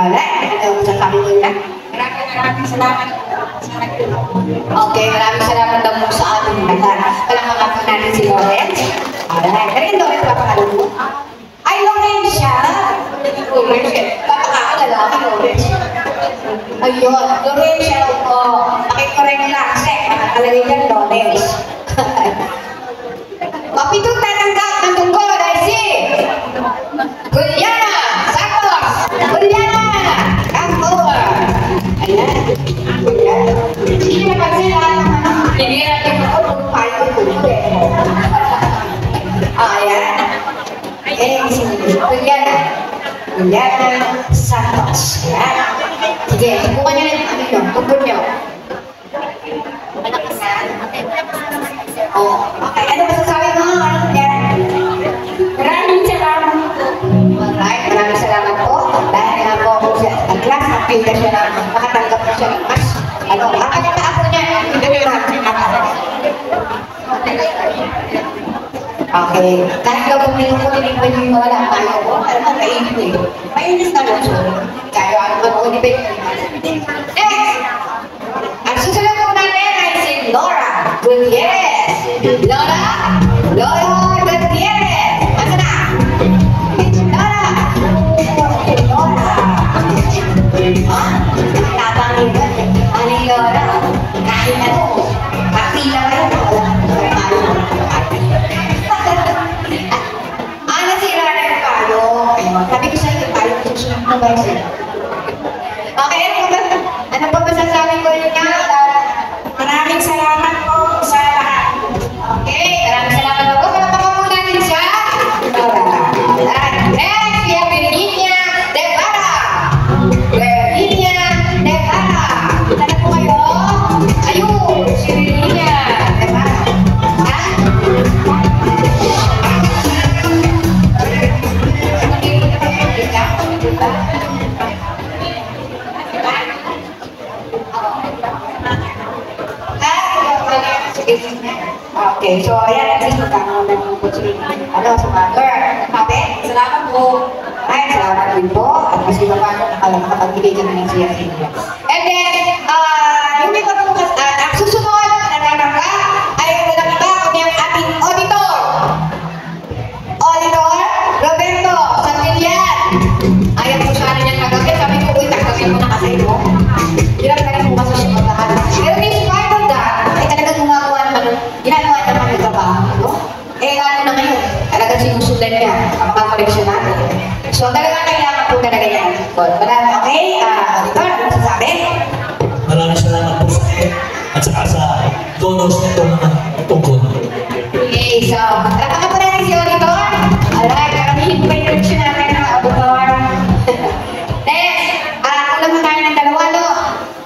Alright, ito sasabi ko na. Maraming salamat. Okay, maraming salamat daw po sa ating lahat. Palakpakan po natin si Lawrence. Alright, kaya Lawrence, papakalong mo. Ay, Lawrence siya. Papakalala ka, Lawrence. Ayun, Lawrence siya po. Nakikorek lang, sek. Nakakalagay ka, Lawrence. Mapitong tatanggap ng tungkol, I see. Guliana, Santos. Guliana, Cantor. Ayan. Hindi na kasi lahat ng hindi natin ako kung paano ko ayan. Guliana Santos. Ayan. Sige, subukan nyo na ano yun. Tungkol nyo. Okay, ano masasabi mo? Maraming salamat po. Alright, maraming salamat po. Dahil nga po ako sa class, nakita siya na makatanggap po siya ng mas. Ano, ako niya, hindi ko okay, kahit daw kung nilukulinig pa yung wala tayo ko, alam mo, kainit eh. Mainis na lang siya. Kaya ano ba kung nibig? Next! Ang susunod po natin ay si Laura Gutierrez. Laura Gutierrez. Masa na? Laura. Tabangin ba? Ano yung Laura? Kahit ano, kapila kayo. Nasira na yung palo. Sabi ko sa'yo, palo ko susunod na ba siya? Okay, ano pa masasabi ko niya? Maraming salamat po sa lahat. Okay, maraming salamat po. Palapakaw po natin siya. Next, we have Virginia Devara. Virginia Devara. Sana po kayo? Ayun, si Virginia Devara. Okay, so ayan, kasi magkakaroon ng opportunity. Ano, sa mga girl. Sabi, salamat po. Ay, salamat din po. At mas iba pa nakapagbigay ka ng siya. And then, yung may pagpukas, ang susunod na nanangka ay walang iba kundi ang ating auditor. Auditor Roberto Santillan. Ayaw po sana niyang kagabi. Sabi ko, uy, takagin mo na kasi mo. Hirap ka rin po kasi siya maglahat. Pero in spite of that, ay talagang ginagawa naman yung trabaho, no? Eh, ano na ngayon? Talagang sinusundan niya ang mga koleksyon natin. So, talagang kailangan po talaga yan. Okay, auditor, ano masasabi? Maraming salamat po sa akin at saka sa donors nito mga tungkol. Okay, so, talagang po natin si auditor. Alright, karamihin po yung koleksyon natin ng auditor. Next, kulang mo tayo ng dalawa, no?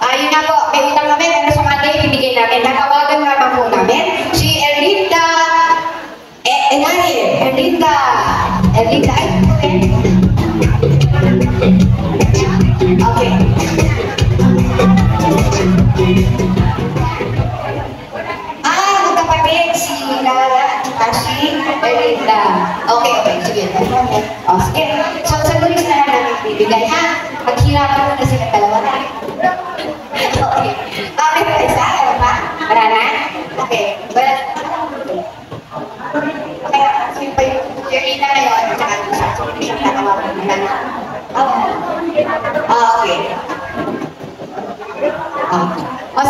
Yun nga po, may utang kami, pero sa Monday, ibigay namin. Natawagan nga po namin. Si Erlinda, okay. Magkapatid si Lara, si Erlinda. Okay, sige. Sige. So, sa lulis na lang namin bibigay, ha? Paghirapan mo na sila dalawa na. Okay. Okay, pa isa? Ano pa? Wala na? Okay. Wala na. Kaya, simple yung ina na yun, tsaka isang tatawagan mo na. Okay.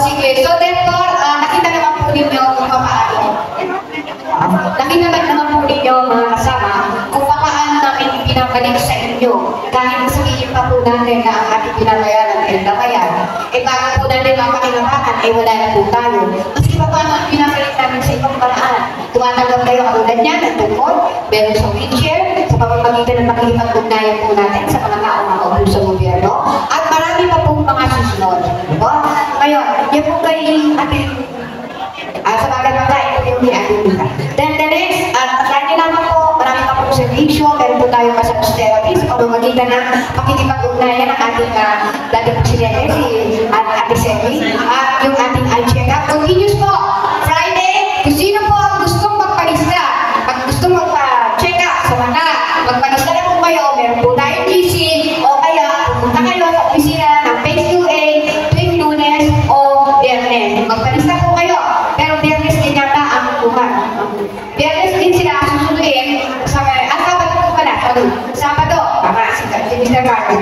Sige. So, therefore, nakita naman po ninyo kung paano. Nakita naman po ninyo, mga kasama, kung paano namin pinabalik sa inyo. Dahil sabihin pa po natin na ang ating pinabayaran ay nabayan. Bago po natin mapakinabangan, wala na po tayo. Kasi paano ang pinabalik namin sa ibang paraan? Tumatanggap kayo katulad niya, nagtungkol, meron sa wheelchair, sa pamamagitan ng makikipag-ugnayan po natin sa mga taong makaupo sa gobyerno, at marami pa pong mga susunod. Ngayon, yan po kayo ating sa bagay mga ito yung ating dita. Then the next, lagi naman po, marami pa pong servisyo, meron po tayong massage therapy sa pamamagitan ng makikipag-ugnayan ng ating dating presidente, si Ate Semi, at yung ating eye check-up. Continuous po, Friday, kung sino po ang gustong magpalista, pag gustong magpa-check-up sa mata, magpalista na po kayo, meron po tayong GC, o kaya pumunta kayo Biyernes din sila susunduin sa Sabado po pala. Sabado, para si Mr. Garden.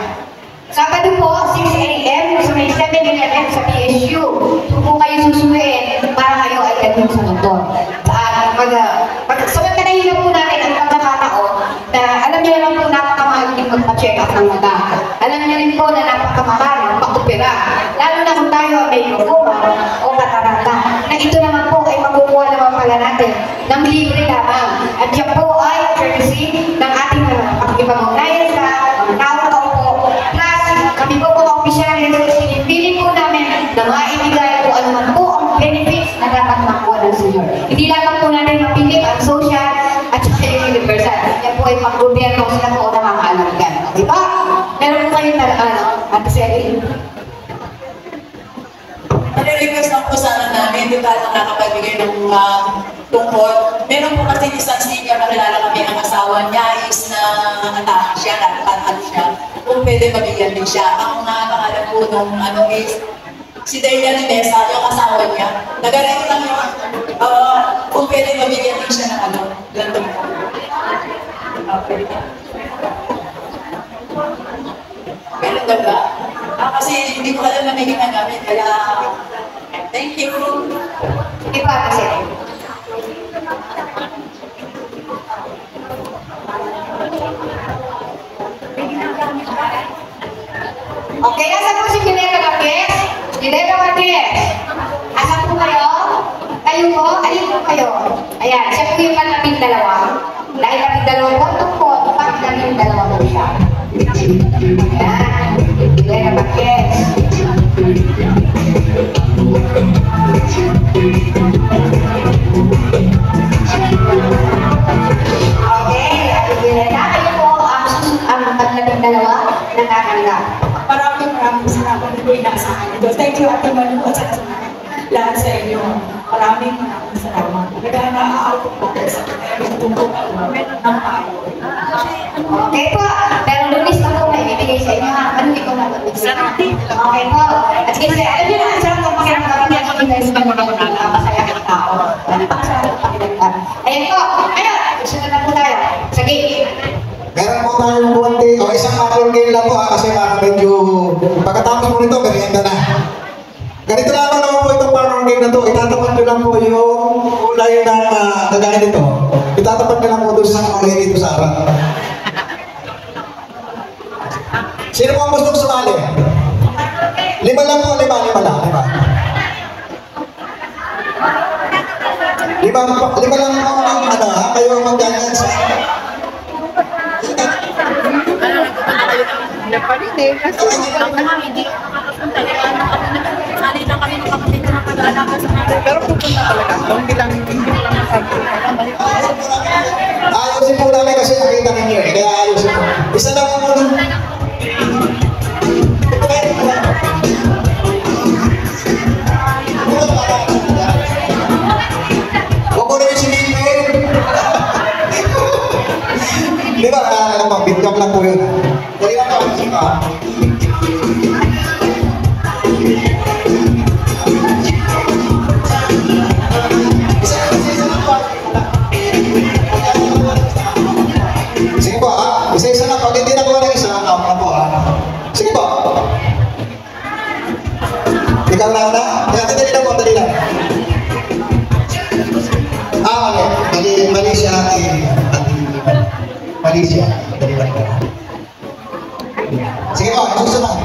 Sabado po, 6 a.m. sa may 7-Eleven sa PSU. Kung po kayo susunduin, para kayo ay ganun sa motor. Samantalahin na po natin ang pagkakataon na alam niyo naman po napakamahal din magpa-check up ng mata. Alam niyo rin po na napakamahal magpa-opera. Lalo na kung tayo may glaucoma o katarata. Na ito naman po ay makukuha naman pala natin ng libre lamang. At yan po ay courtesy ng ating pag-ibang-ugnayan sa tawag po. Plus, kami po mga opisyalis, pinipili po namin na maibigay po ano man po ang benefits na dapat makuha ng senior. Hindi lamang po natin mapili ang social at saka yung universal. Yan po ay pag-gobyerno sila po na makakalagan. Diba? Meron po kayo na Ate Selly. Request lang po sana namin, di ba nakakapagbigay ng tungkol. Meron po kasi isang senior na kilala kami, ang asawa niya is na atake siya, nakatalo siya. Kung pwede mabigyan din siya. Ang pangalan po nung is si Delia ni Mesa, yung asawa niya. Nagaling lang yun. Kung pwede mabigyan din siya ng ganito po. Ganun ba? Kasi hindi ko alam na may ginagamit, kaya thank you. Iba kasi. Okay, nasa po si Ginebra Marquez? Ginebra Marquez. Asan po kayo? Kayo po? Alin po kayo? Ayan, siya po yung kalaping dalawa. Dahil kalaping dalawa po, ito po, kalaping dalawa po siya. Ayan, Ginebra Marquez. Okay, at Ginebra, kayo po ang kalaping dalawa na nakanggap. Maraming salamat na po inaasahan ito. Thank you, Ate Manu, at sa lahat sa inyo. Maraming salamat. Nag-aaawag po sa tungkol ng tao. Okay po, pero lunis na po may bibigay sa inyo ha. Ano ikaw na ito? Okay po. At kasi alam niyo na, sarap kong pakiramdam niya kung invest na muna muna ang masaya ng tao. Napakasarap ng pakiramdam. Ayan po, ayun, susunod na po tayo. Sa game. Meron po tayong buwanti, o isang macron game lang po kasi medyo pagkatapos po nito, merienda na. Ganito lamang naman po itong macron game na to, itatapat nyo lang po yung kulay ng kagaya nito. Itatapat nyo lang po doon sa kulay dito sa harap. Sino po ang gustong sumali? 5 lang po, 5 lang. 5 lang po ang kayo ang mag-ganyan sa... Kasi hindi lang kami nakakapit na pag-aalaga sa amin. Pero pupunta talaga. Hindi lang masabi. Ayusin po namin kasi nakita ninyo eh. Kaya ayusin po. Isa lang po muna. Huwag mo namin sinipin. Di ba? Bitcam lang po yun. Dali lang po. Sige po, isa-isa na. Pag hindi na po ng isa, out na po. Sige po. Ikaw na una. Dali lang po, dali lang. Mali siya. Mali siya. Dali lang po. Sige po, susunod.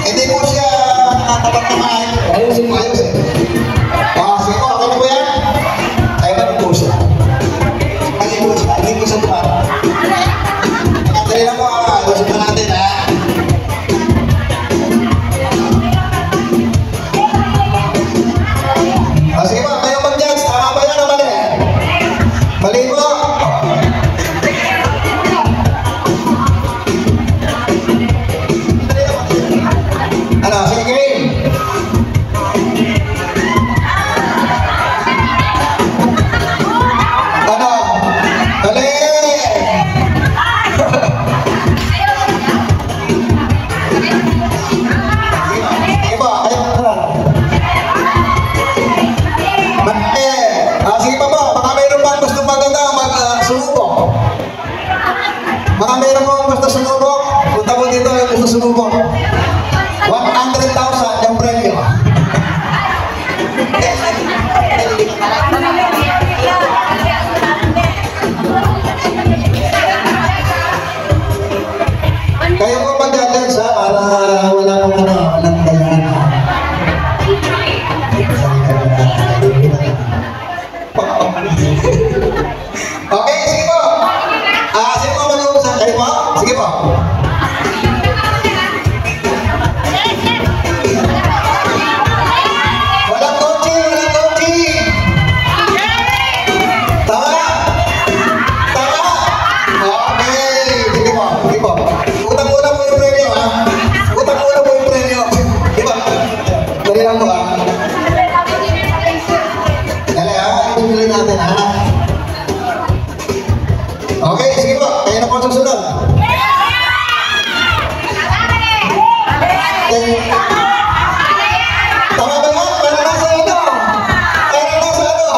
Hindi po siya nakatapat na maayon. Ayusin mo, ayusin. Sige po, okay na po yan? Ay, mali po siya. Mali po siya. Hindi po siya tumawa. Nakatali lang po, ayusin po natin, ha? Sige po, kayo mag-judge. Tama ba yan o mali? Mali po. Ano, sige game. Ano? Mali. Sige po, kayo mag-judge. ano, walang ganyan. Okay, sige po. Sige po, mag-uusap kayo po. Sige po. Walang coaching, walang coaching. Tama? Tama? Okay, sige po, sige po. Utang-una po yung premyo, ha? Utang-una po yung premyo. Di ba? Dali lang po, ha? Dali, ha? Ituloy natin, ha? Okay, sige po. Kayo na po ang susunod. Tama ba yan? Para na sa ano? Para na sa ano?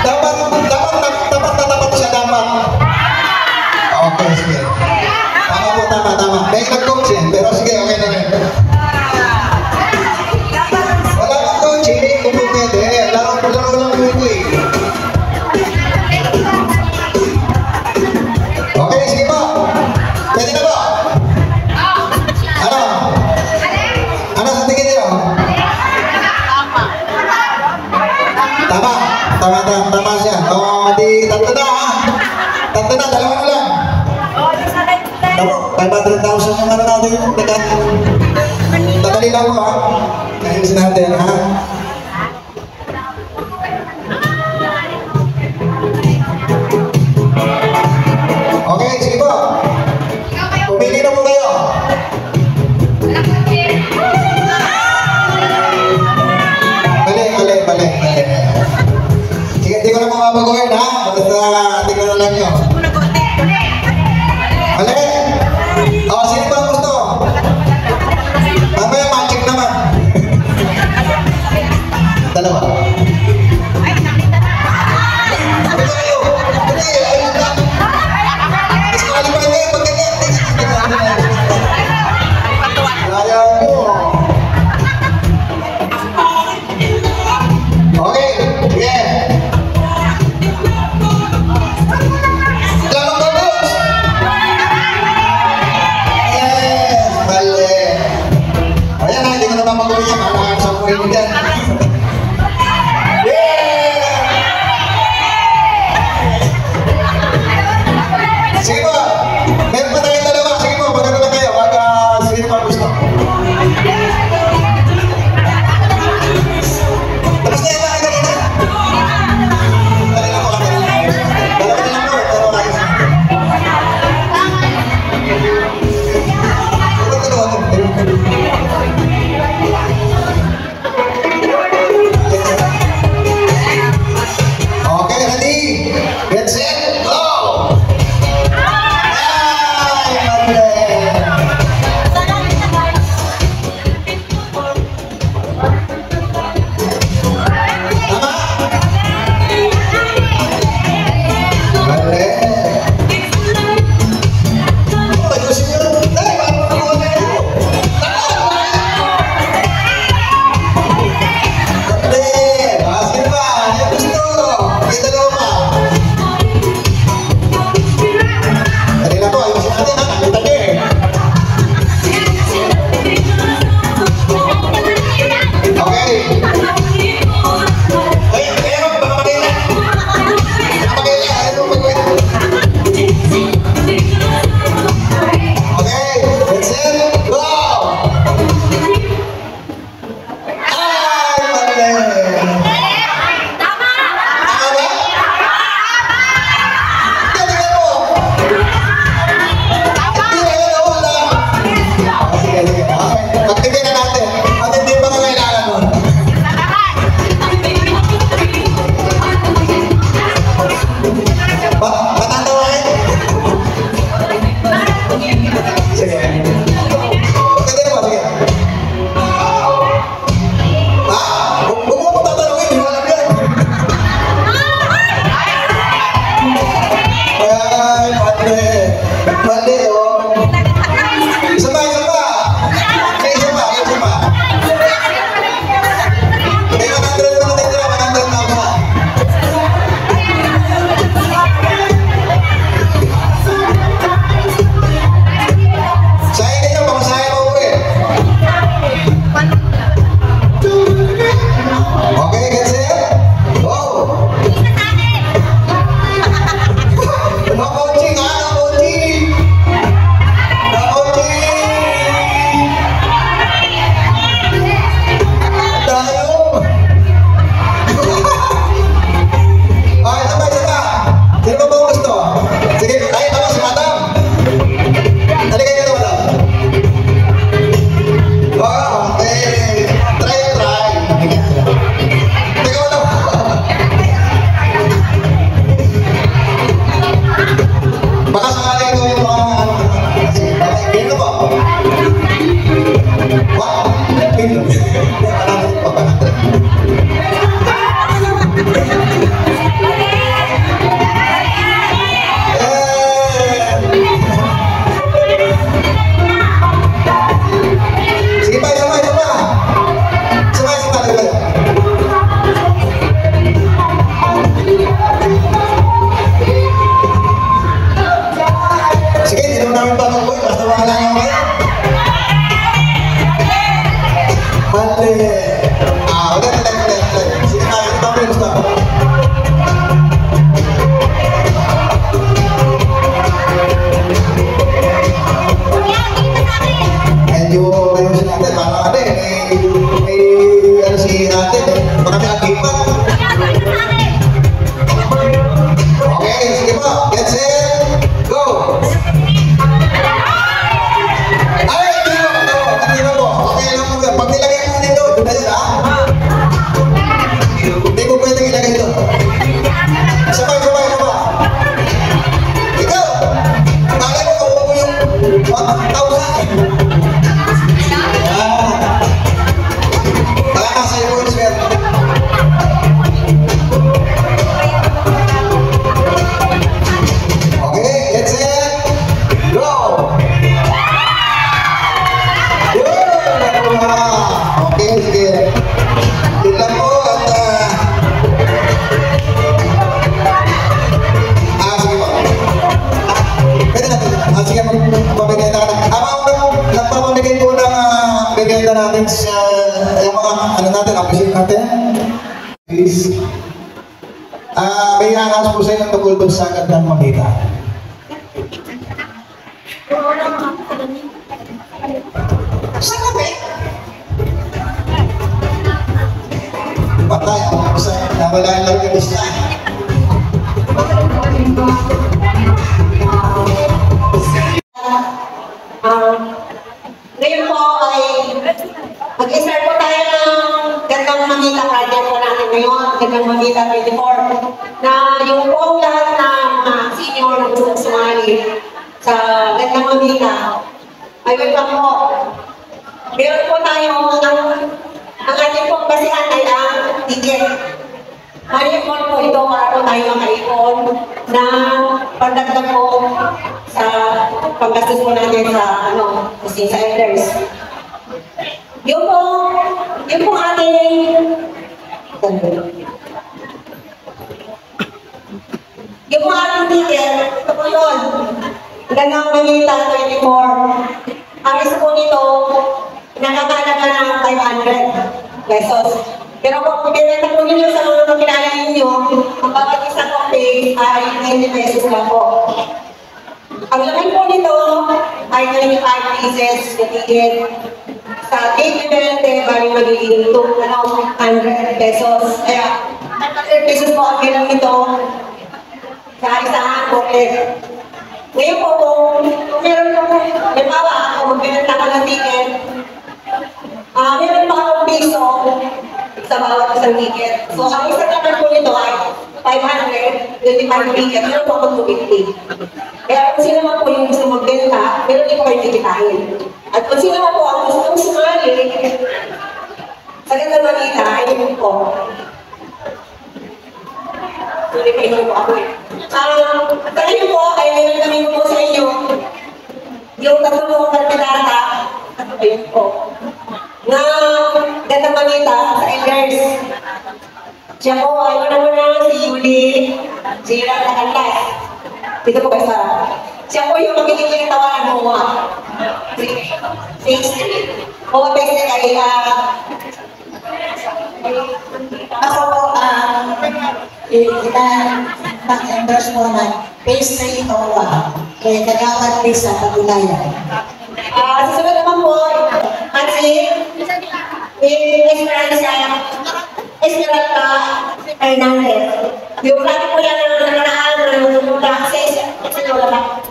Dapat na tapat siya, dapat. Okay, sige. Tama po, tama. May nag-coaching, pero sige, okay na rin. Wala kang coaching, kung pwede. Laro lang po ito eh. Okay, sige po. Pwede na po. Ano? Ano sa tingin niyo? Tama siya. Di tatlo na, ha? Tatlo na, dalawa na lang. Tama, 500,000 yung ano natin yung tagat. Tatali lang po, ha? Ayusin natin, ha? Okay, sige po. Pumili na po kayo. Mali. Sige, hindi ko na mababaguhin, ha? Basta tingnan na lang nyo. Mali. Sino ba gusto? Mamaya magic naman. Dalawa. Okay, yeah. Lalang bagus. Yes, mali. Ayan na, hindi ko na mamaguhin yan. Malakan sa muli mo dyan. Sige po, meron pa tayong dalawa. Sige po, magano na kayo. Sige pa gusto. Tapos na yan, kanina. Dali lang po, dalawa na lang po. Pero kayo sa akin. Ulit. Sige tayo, tapos na. Medyo ngayon si natin, parang ano may ano si natin marami ang gipat. Okay, sige po, get set, go! Ay, tira mo, okay lang po, pag nilagay mo nito, doon na yun ha? Hindi mo pwedeng ilagay doon. Sabay. Ikaw, bakit mo kabuha mo yung tao sa akin? natin sa yung mga ano natin, appreciate natin. Please. May announce po sa inyo tungkol doon sa gandang makita. Sa gabi? Patay ako sa nawalaan lang yung isa. Ngayon po ay mag-start po tayo ng Gandang Mamita project po natin ngayon, Gandang Mamita 24, na yung po lahat ng senior na gusto sumali sa Gandang Mamita ay welcome po. Meron po tayo ang ating pong basihan ay ang ticket. Mari-ipon po ito para po tayo makaipon na pandagdag po sa panggastos po natin sa kasi sa elders. Yung po ating ticket, ito po yun. Gandang Mamita 24. Ang isa po nito, nakakalaga ng 500 pesos. Pero kung pinenta po ninyo sa mga kilala ninyo, ang bawat isang page ay 90 pesos lang po. Ang laman po nito ay 95 pieces na ticket. Sa gate event, bali magiging 200 pesos. Kaya, 100 pesos po ang bilang nito sa isahan booklet. Ngayon po, kung meron po, halimbawa ako, magbinenta ka ng ticket, meron pa akong piso sa bawat isang ticket. So, ang isang naman po nito ay 500, 25 ticket, meron po akong 250. Kaya kung sino man po yung gusto magbenta, meron din po kayo tikitahin. At kung sino man po ang gusto sumali, sa Gandang Mamita, ay yun po. Sorry, kayo po ako eh. Sa inyo po, ay meron kami po sa inyo yung tatlong kalpidata, ayun po, na Gandang Mamita sa elders. Siya po ay una-una si Yuli, si Rata Canlas. Dito po kayo sa... Siya po yung magiging kinatawanan mo mga. Phase 3. O, phase 3 kay... Ako po, kita mag-endorse mo na phase 3 ito kay Kagawad Lisa Pagulayan. Susunod naman po, Esmeralda Hernandez. Yung plano po yan ng nananaan ng access sa Lola.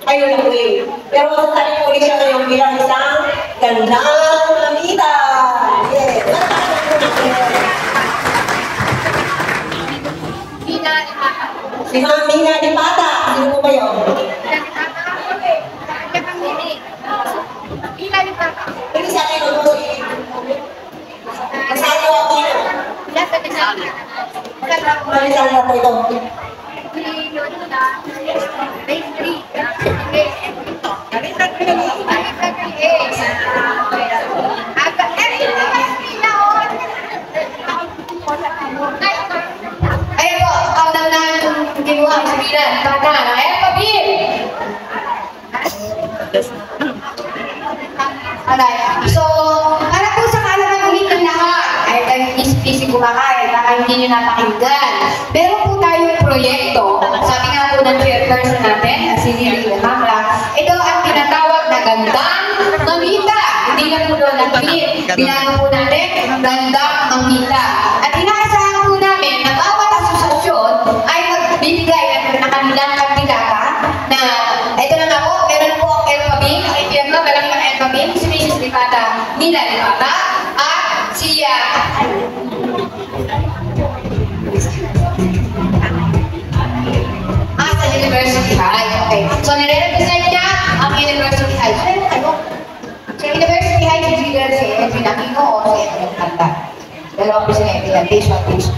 Ayun po yun. Pero masasabi po siya ngayong bilang isang Gandang Mamita. Yes. Si Ma'am Mina Di Pata. Sino po ba yun? Pwede sa akin po si... Kasali ako yun. Malisal na po ito. Ayan po, ang naman kinuha ang sabihan. Bata na, ayan po, Bim! So, para po sa kalang busy kumakain, baka hindi nyo napakinggan. Meron po tayong proyekto, sabi nga po ng chairperson natin, si Lily Hamla, ito ang tinatawag na Gandang Mamita. Hindi lang po doon nag-tweet, binago po natin, Gandang Mamita. At inaasahan po namin na bawat asosasyon ay magbibigay ng kanilang kandidata na, ito na nga po, meron po ang Elpabing, ang impyerno, meron yung Elpabing, si Mrs. Lipata, Nila Lipata, at si sa University High. Okay. So, nire-represent niya ang University High. Sa University High, si Edwin Aquino o si Edwin Kanta. Dalawang presidente yan. Phase 1, Phase 2.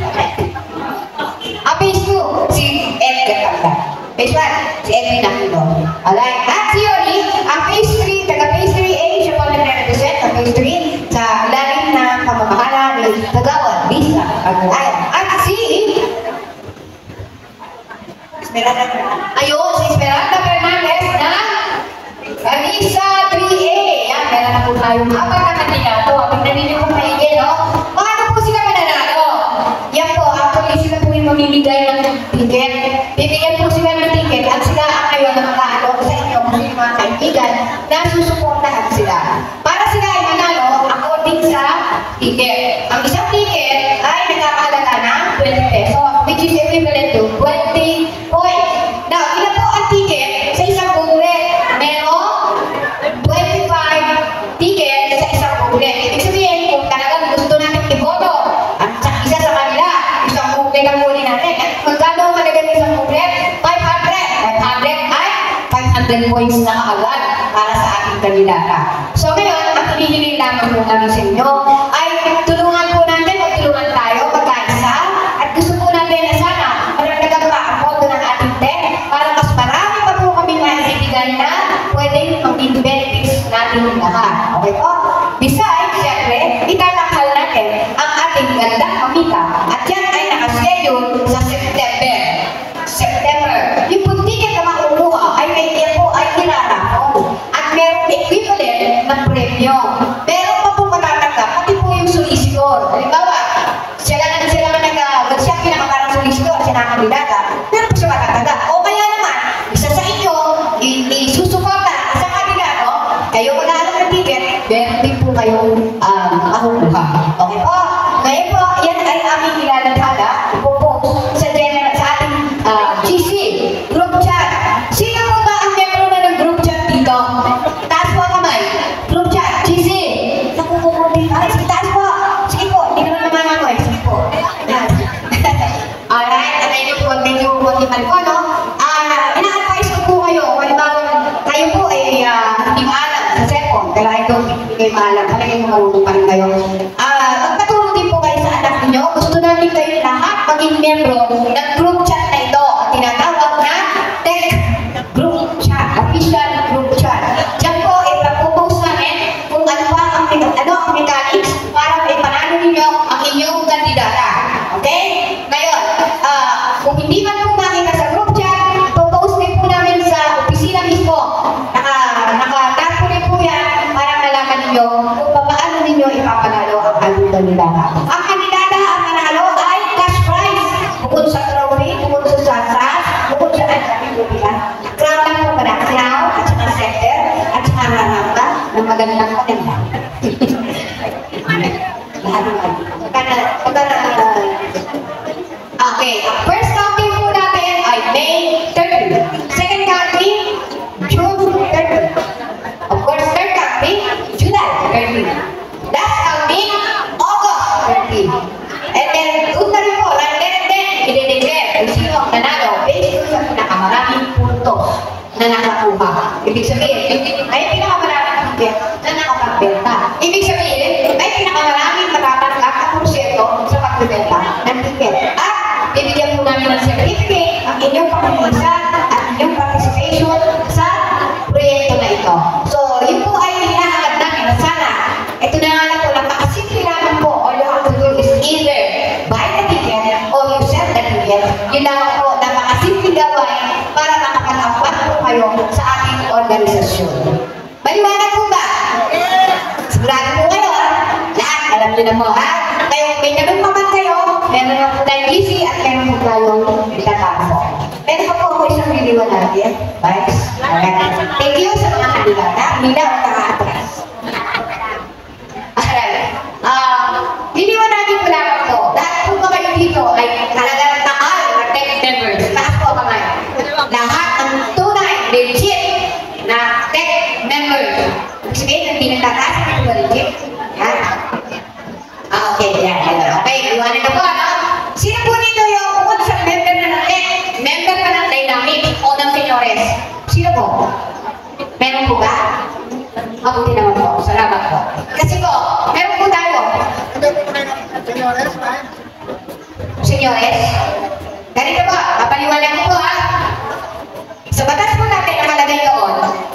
Phase 2, si Edwin Kanta. Phase 1, si Edwin Aquino. Alright. At si Yoli, ang Phase 3, taga-Phase 3A, siya po nire-represent ang Phase 3 sa lalim ng pamamahala ni Kagawad Bisa. At si ayun, si Esperanza Fernandez na Alisa 3A. Yan, meron na po tayong apat na kandidato. Tignan ninyo kung maigil, no? Paano po sila mananalo? Yan po, actually sila po yung mamimigay ng ticket. Bibigyan po sila ng ticket at sila ang ngayon na mag-aalo sa inyo kung yung mga kaibigan na susuportahan sila. Para sila ay manalo according sa ticket. Ang isang ticket ay nagkakahalaga ng 20 pesos, which is equivalent to 20 points. Now, ilan po ang ticket sa isang booklet? Merong 25 ticket sa isang booklet. Ibig sabihin, kung talagang gusto natin i-boto, at isa sa kanila, isang booklet ang muli natin. Magkano ang halaga ng isang booklet? 500. 500 ay 500 points na kaagad para sa ating kandidata. So ngayon, ang hinihiling lamang po namin sa inyo ay tulungan po natin o tulungan tayo magkaisa at gusto po natin na sana maragdagan pa ang boto ng ating tech para mas marami pa po kami maibigay na pwedeng maging benefits natin lahat. Okay po? Besides, syempre, italakal natin ang ating Gandang Mamita at yan ay nakaschedule sa September. Yung po ticket na makukuha ay may po ay nilalako at merong equivalent ng premyo. Meron pa po matatanggap, pati po yung solicitor. Halimbawa, siya pinakaparang solicitor, siya na kandidata, meron po siya matatanggap. O kaya naman, isa sa inyo, isusuporta isang kandidato, kayo mag-aalam ng ticket, meron din po kayong makukuha. Okay po? Ngayon po, yan ay aming ilalathala, ipopost sa ating GC, group chat. Sino po ba ang membro na ng group chat dito? Taas po ang kamay. Group chat, GC. Nakukukulit. Ay, sige, taas po. Sige po, hindi naman naman ako eh. Sige po. Alright, at ayun po, medyo kontiman po, no? Ina-advise ko po kayo, halimbawa, kayo po ay hindi maalam sa cellphone, kaya ito, hindi kayo maalam, talagang marunong pa rin kayo. Magpatulong din po kayo sa anak ninyo, gusto namin kayo lahat maging membro ng group chat na ito, tinatawag na Tech Group Chat, official group chat. Diyan po, ipag-post namin kung ano pa ang mechanics para maipanalo ninyo ang inyong kandidata. Okay? Ngayon, kung hindi man po makita sa group chat, post din po namin sa opisina mismo. Naka-tag po rin po yan para malaman ninyo kung paano ninyo ipapanalo ang ating kandidata. Ang kandidata ang manalo ay cash prize. Bukod sa trophy, bukod sa sasas, bukod sa crown lang po pala. Crown, at saka scepter, at saka harapa na magandang maganda. Okay, first counting po natin ay May 30. Second counting, June 30. Of course, third counting, July 30. Last counting, August 30. And then, doon na rin po, i-declare kung sino ang nanalo based sa pinakamaraming puntos na nakakuha. Ibig sabihin, ay pinakamaraming ticket na nakapagbenta. Ibig sabihin, ay pinakamaraming matatanggap na porsyento sa pagbibenta ng ticket. At bibigyan po namin ng certificate ang inyong pangungisa at inyong participation sa proyekto na ito. So, yun po ay hinahangad namin na sana. Ito na nga lang po, napakasimple naman po. All you have to do is either buy the ticket or you sell the ticket. Yun lang po, napakasimple gawain para makapag-apat po kayo sa ating organisasyon. Maliwanag po ba? Sigurado po kayo, ha? Lahat, alam nyo na mo, ha? Kayo, may ganun pa man meron na po tayong GC at meron po tayong itataso. Meron pa po ako isang liliwanagin. Vice. Thank you sa mga kandidata. Hindi na maka-atras. Liliwanagin ko lang ito. Lahat po ba kayo dito ay talagang taal na tech members. Lahat po ba kayo? Lahat ng tunay, legit na tech members. Sabihin, hindi nagtataas na ito legit. Yan. Okay, yan. Okay, iwanan na po. Sino po nito yung bukod sa member na ng tech? Member pa ng Dynamic o ng Senyores? Sino po? Meron po ba? Mabuti naman po. Salamat po. Kasi po, meron po tayo. Senyores? Ganito po, papaliwanag ko po ha. Sa batas po natin nakalagay doon,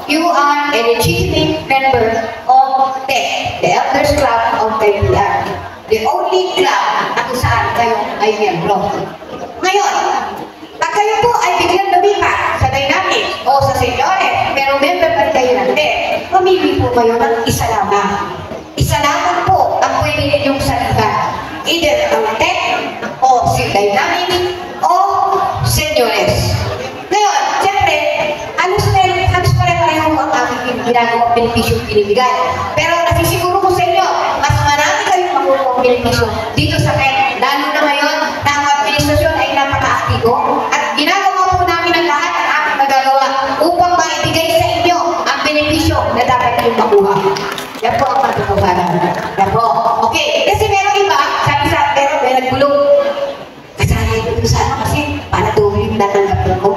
you are a legitimate member of TEC, the Elders Club of KPN. The only club na kung saan kayo ay miyembro. Ngayon, pag kayo po ay biglang lumipat sa Dynamic o sa Senyores, pero member pa rin kayo ng TEC, mamili po kayo ng isa lamang. Isa lamang po ang pwede ninyong salitan. Either ang TEC o si Dynamic o Senyores. Ngayon, siyempre, halos pareho ang aming ginagawang benepisyo binibigay. Pero nasisiguro ko sa inyo, mas marami kayong makukuha benepisyo dito sa TEC. Lalo na ngayon na ang administrasyon ay napaka-aktibo at ginagawa po namin ang lahat ng aming magagawa upang maibigay sa inyo ang benepisyo na dapat kayong makuha. Yan po ang pagkakabalan. Yan po. Okay, kasi meron iba, sabi sa pero may naggulong. Kasali ko sana kasi para tuwing natanggap ko.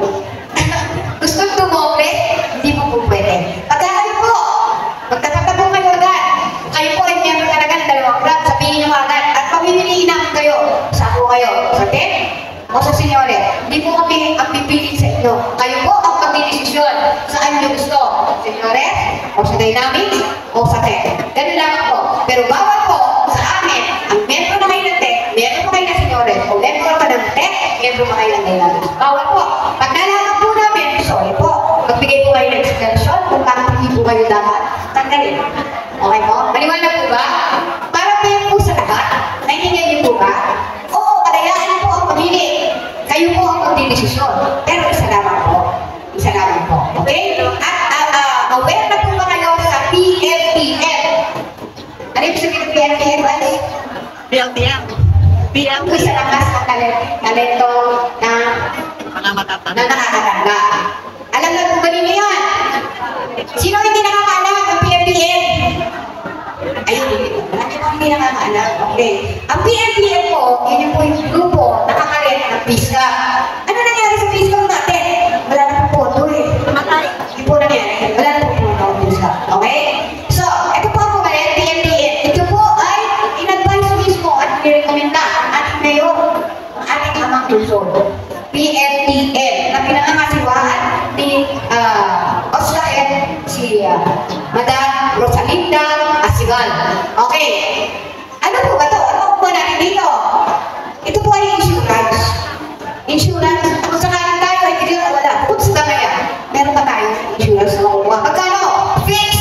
Gusto tumople, hindi po po pwede. Pagka kayo po, magtatapos kayo agad. Kayo po ay meron talaga ng dalawang club, sabihin nyo agad. At pamimiliin namin kayo. Saan po kayo? Sa TEC o sa Senyores? Hindi po kami ang pipili sa inyo. Kayo po ang magdidesisyon saan nyo gusto. Senyores o sa Dynamic o sa TEC. Ganun lang po. Pero bawal po sa amin, ang membro na kayo ng TEC, membro pa kayo ng Senyores, o membro pa ng TEC, membro pa kayo ng Dynamic. Bawal po. Pag nalaman po namin, sorry po, magbigay po kayo ng explanation kung bakit hindi po kayo dapat tanggalin. Okay po? Maliwanag po ba? Para po sa lahat, naintindihan niyo po ba? Oo, kalayaan po ang pamili. Kayo po ang magdidesisyon. Pero isa lamang po. Isa lamang po. Okay? At aware na po ba kayo sa PLTM? Ano yung sabihin ng PLTM? PLTM. PLTM. Isa lakas ng talento na nakakatanda. Alam na po ba ninyo yan? Sino hindi nakakaalam ng PLTM? Ayun, hindi nakakaalam. Okay. Ang PLTM po, yun po yung grupo nakakalit ng PISCA. Ano nangyari sa PISCA natin? Wala na po po ito eh. Hindi po nangyari. Wala na po po ito PISCA. Okay? So, ito po ang mga PLTM. Ito po ay in-advise mismo at nirekomenda ang ating mayor, ang ating amang lungsod. PLTM na pinangangasiwaan ni Oscar at si Madam Rosalinda Asigal. Okay. Ano po ba ito? Ano po natin dito? Ito po ay insurance. Insurance. Kung sakaling tayo ay biglang wala. Kung sa damaya, meron pa tayo insurance na makuha. Magkano? Fix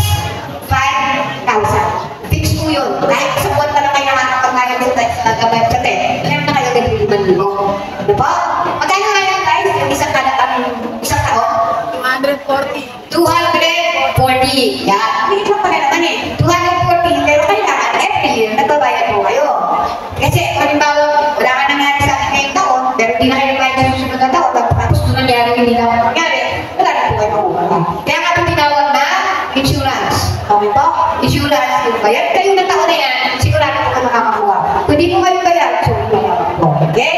5,000. Fix po yun. Kahit sa buwan pa lang kayo nakakapagmayag sa gabay sa TEC, meron na kayo ganyan 5,000. Ano po? Magkano ngayon guys? Isang taon? 240. 240. Yan. Hindi pa pala naman eh. 240. Pero kailangan every year nagbabayad po kayo. Kasi halimbawa, wala ka nangyari sa akin ngayong taon, pero hindi na kayo nagbayad sa susunod na taon, tapos kung nangyari, hindi na nangyari, wala na po kayo makuha. Kaya nga po tinawag na insurance. Okay po? Insurance. Kung bayad kayo na taon na yan, sigurado po kayo makakakuha. Kung di po kayo bayad, so hindi na po. Okay?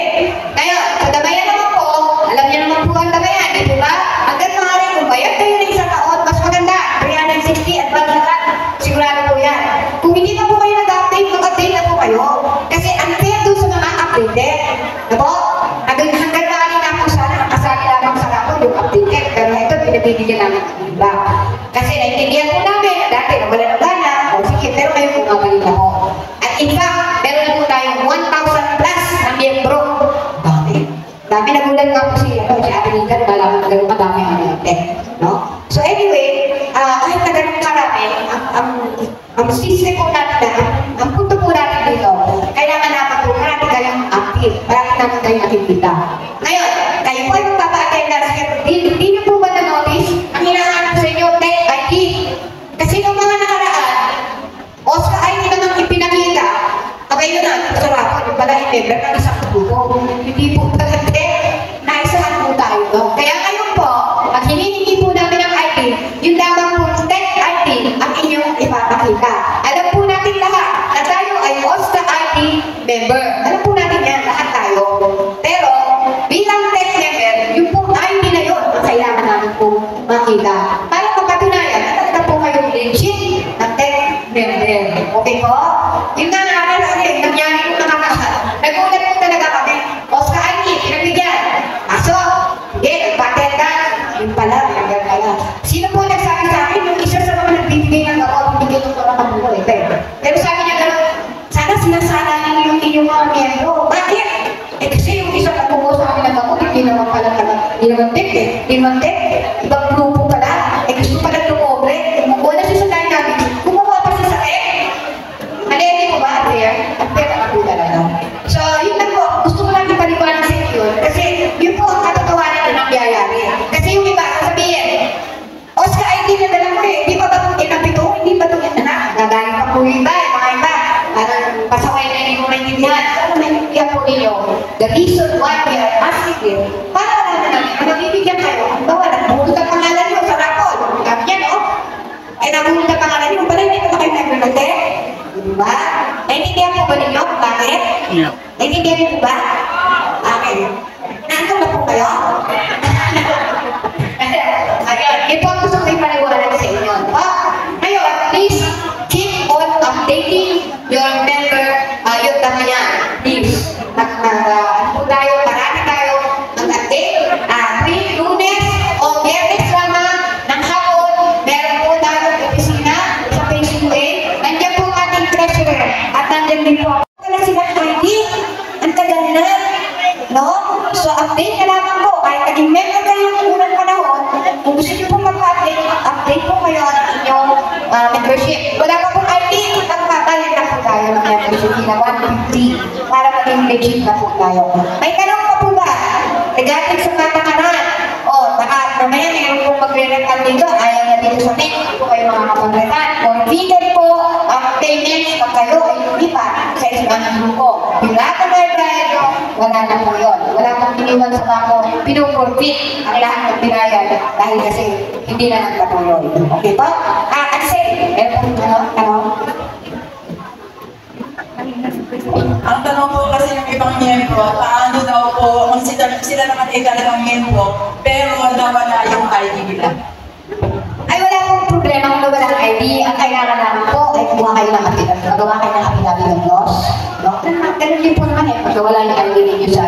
Ngayon, sa damayan naman po, alam niyo naman po ang damayan, di po ba? Hanggang maaari, kung bayad kayo na isang taon, mas maganda. 360 at bagay sigurado po yan. Kung hindi na po kayo nag-update, mag-update na po kayo. Kasi unfair doon sa mga updated. Diba? Hanggang maaari na po sana, nakasali lamang sa kapon yung updated. Pero ito, pinabibigyan namin ng iba. Kasi naintindihan po namin, dati na wala ng gana, o sige, pero kayo po mabalik na po. At in fact, meron na po tayong 1,000 plus na miyembro. Dami nagulat nga po si Adelita, malaman ganun kadami ang nilagay. No? So anyway, kahit na ganun karami, ang system po natin, ang punto po natin dito, kailangan naman po marami kayong active. namin kayo nakikita. Ngayon, kayo po ay magpapa-attendance. Hindi niyo po ba na-notice? Ang hinahanap sa inyo, tech ID. Kasi nung mga nakaraan, OSCA ID naman ipinakita. Okay yun na, sarap. Yung pala i-member ng isang grupo. Hindi po talaga naisahan po tayo. Kaya ngayon po, pag hinihingi po namin ang ID, yung lamang po tech ID ang inyong ipapakita. Alam po natin lahat na tayo ay OSCA ID member. Alam po natin yan, lahat tayo. Pero, bilang tech member, yung pong ID na yun, kailangan namin po makita. Para mapatunayan, na talaga po kayong legit na tech member. Okay po? Yung nangyari po nagulat po talaga kami. OSCA ID, pinagbigyan. Kaso, hindi, nagpa-attendance. Yun pala, member pala. Sino po nagsabi sa akin? Yung isa sa mga nagbibigay ng gamot, hindi ko parang kabuhay. Pero sabi niya gano'n, sana sinasala niyo yung inyong mga miyembro. Bakit? Eh kasi yung isa na kumuha sa akin ng gamot, hindi naman pala hindi naman tech eh. Hindi naman tech. Ibang grupo pala. Eh gusto pala lumobre. Una siya sa dynamic. Kumuha pa siya sa tech. Halili mo ba, Andrea? Ang pera ka po talaga. So, yun na po. Gusto ko lang ipaliwanag sa inyo. Kasi yun po ang katotohanan na nangyayari. Kasi yung iba, sabihin, OSCA ID na dala mo eh. Hindi pa ba itong inapito? Hindi pa itong anak. Nagaling pa po yung iba, mga iba. Parang pasaway na hindi mo maintindihan. Ano maintindihan po ninyo? The reason why we are asking you, para alam namin, nabibigyan kayo. Bawa, nabulot ang pangalan nyo sa rapol. Sabi niya, no? Ay, nabulot ang pangalan nyo. Pala hindi pa kayo naglalate. Diba? Naintindihan po ba ninyo? Bakit? Naintindihan niyo po ba? Okay. Nandun na po kayo? Ayun, ito ang gusto ko ipaliwanag sa inyo. Ngayon, please keep on updating your member, yung tama yan. Please. Po tayo, marami tayo mag-update. Lunes o Biyernes lamang ng hapon, meron po tayo opisina sa Phase 2A. Nandiyan po ang ating treasurer at nandiyan din po wala silang ID. Ang tagal na. No? So, update na lamang po. Kahit naging member kayo ng unang panahon, kung gusto nyo po mag-update, update po kayo ang inyong membership. Wala pa pong ID, magpapalit na po tayo ng membership na 150 para maging legit na po tayo. May tanong pa po ba? Regarding sa patakaran. O, baka mamaya meron pong magre-rekan dito. Ayaw na dito sa team. Hindi po kayo mga kapag-rekan. Confident po ang payments pag kayo ay hindi pa sa isang grupo. Yung lahat ng bayad nyo, wala na po yun. Wala pong iniwan sa bako. Pinuforfeit ang lahat ng binayad dahil kasi hindi na nagpatuloy. Okay po? Kasi, meron po ang tanong po kasi ng ibang miyembro, paano daw po, kung sila naman ay talagang miyembro, pero nawala yung ID nila. Ay, wala pong problema kung nawala ang ID. Ang kailangan naman po ay kumuha kayo ng affidavit. Magawa kayo ng affidavit ng loss. Ganun din po naman eh. Pag wala yung ID ninyo sa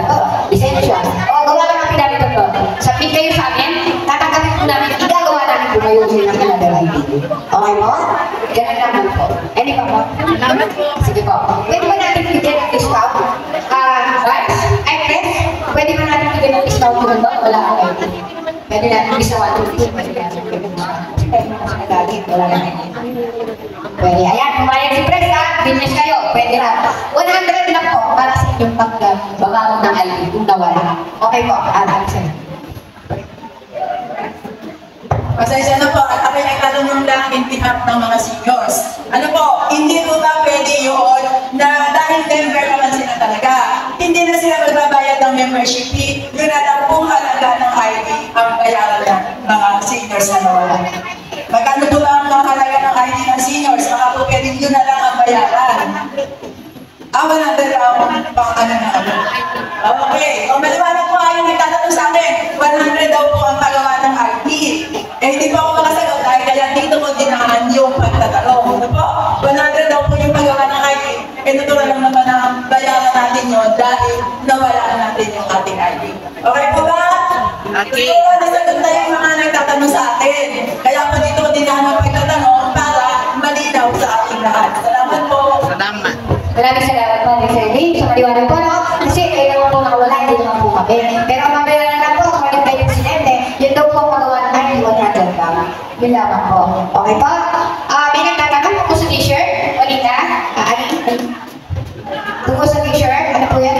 lisensya. O, gawa ng affidavit ng loss. Submit kayo sa amin, tatanggapin po namin, igagawa namin po kayo ng another ID. Okay mo? Ganun naman po. Any pa po? Salamat po. Sige po. Pwede ba natin bigyan ng discount? Right? Ay, Chris? Pwede ba natin bigyan ng discount doon? Wala akong ID. Pwede natin isa 150. Pwede natin bigyan ng discount. Pwede natin sa nagagit. Wala lang ID. Pwede. Ayan, pumayag si Chris ha. Business kayo. Pwede na. 100 lang po para sa inyong pagbabawang ng ID kung nawala. Okay po. Sir. Pasensya na po, at ako ay tanong lang in behalf ng mga seniors. Ano po, hindi po ba pwede yun na dahil member naman sila talaga, hindi na sila magbabayad ng membership fee, yun na lang pong halaga ng ID ang bayaran ng mga seniors na nawala. Magkano po ba ang halaga ng ID ng seniors? Baka po pwede yun na lang ang bayaran. Wala ang pang ano na ano. Okay, o maliwanag po kayo nagtatanong sa akin, 100 daw po ang pagawa ng ID. Eh, hindi po ako makasagot dahil kaya dito ko dinaan yung pagtatanong. Ano po? 100 daw po yung pagawa ng ID. Eh, natural lang naman na bayaran natin yun dahil nawala natin yung ating ID. Okay po ba? Okay. Ito, nasagot na yung mga nagtatanong sa atin. Kaya po dito ko dinaan ang pagtatanong para malinaw sa ating lahat. Salamat po. Salamat. Maraming salamat po, Ms. Erwin, sa maliwanag po, no? Kasi kayo naman po nakawala, hindi naman po kami. Pero mabayaran lang po, kapalit kayo presidente, yun daw po pagawa ng 100 lang. Yun lamang po. Okay po? May nagtatanong po sa t-shirt, Walita. Tungkol sa t-shirt, ano po yan?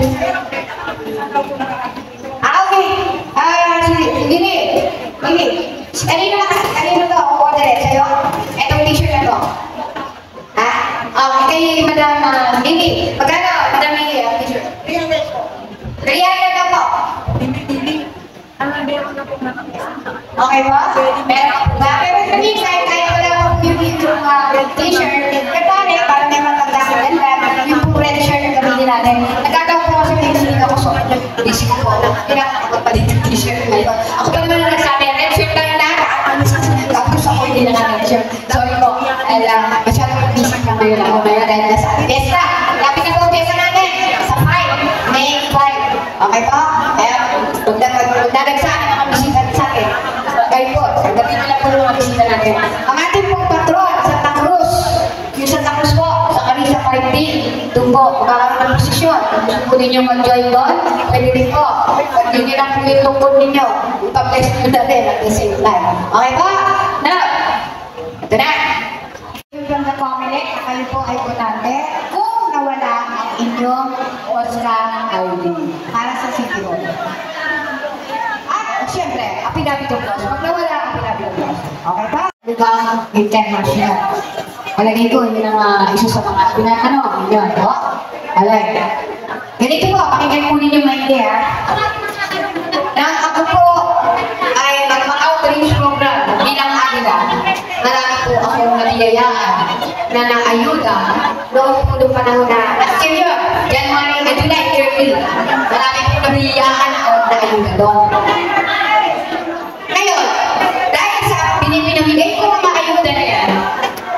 kay Madam Mimi. Magkano, Madam Mimi? 300 po. 300 na po. Okay ba? Meron ba? Pero sa meantime, kahit wala pong yung red t-shirt, katane, para may magkakasalan lang, yung pong red shirt na gamitin natin. Nagkataon po kasi may hindi ako so, busy ko po. Pinakakapagpalit yung t-shirt ngayon. Ako pa naman nagsabi, red shirt lang na. Tapos ako hindi na red shirt. Sorry po. Masyadong busy na ngayon ako ngayon dahil nasa Fiesta. Lapit na po ang Fiesta natin. Sa 5. May 5. Okay po? Kaya, magdadagsaan ang mga bisita sa akin. Kayo po, sagdating nila po ng mga bisita natin. Ang ating pong patron, Santa Cruz. Yung Santa Cruz po, sa Carissa Party. Doon po, magkakaroon ng posisyon. Kung po ninyo mag-join doon, pwede rin po. Pag hindi lang po yung tungkol ninyo, ipa-bless nyo natin at the same time. Okay po? Now, ito na. Yung sa comment, kayo po ay punante kung nawala ang inyong Oscar ID para sa City Hall. At siyempre, affidavit of loss. Pag nawala ang affidavit of loss. Okay pa? Hanggang international. Palagay ko, yun ang isa sa mga pinakano. Yun, no? Alay. Ganito po, pakinggan po ninyo maigi ha. Nang ako po ay mag-outreach program bilang Agila, marami po akong nabiyayaan na naayuda noong po nung panahon na last year, January and July 30. Marami po nabiyayaan ako na ayuda doon. Ngayon, dahil sa pinamigay ko mga ayuda na yan,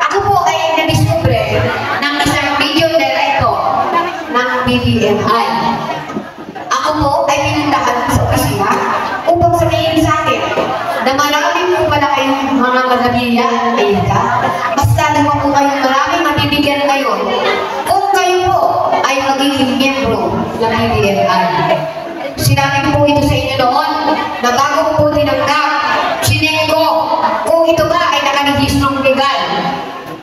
ako po ay nadiskubre ng isang video director ng BBMI. Ako po ay pinuntahan sa opisina upang sabihin sa akin na marami po pala kayong mga nabiyayaan na ayuda. Mas lalo po kayong marami mabibigyan ngayon kung kayo po ay magiging miyembro ng BBMI. Sinabi ko po ito sa inyo noon na bago ko po tinanggap, sinek ko kung ito ba ay nakanihistrong legal.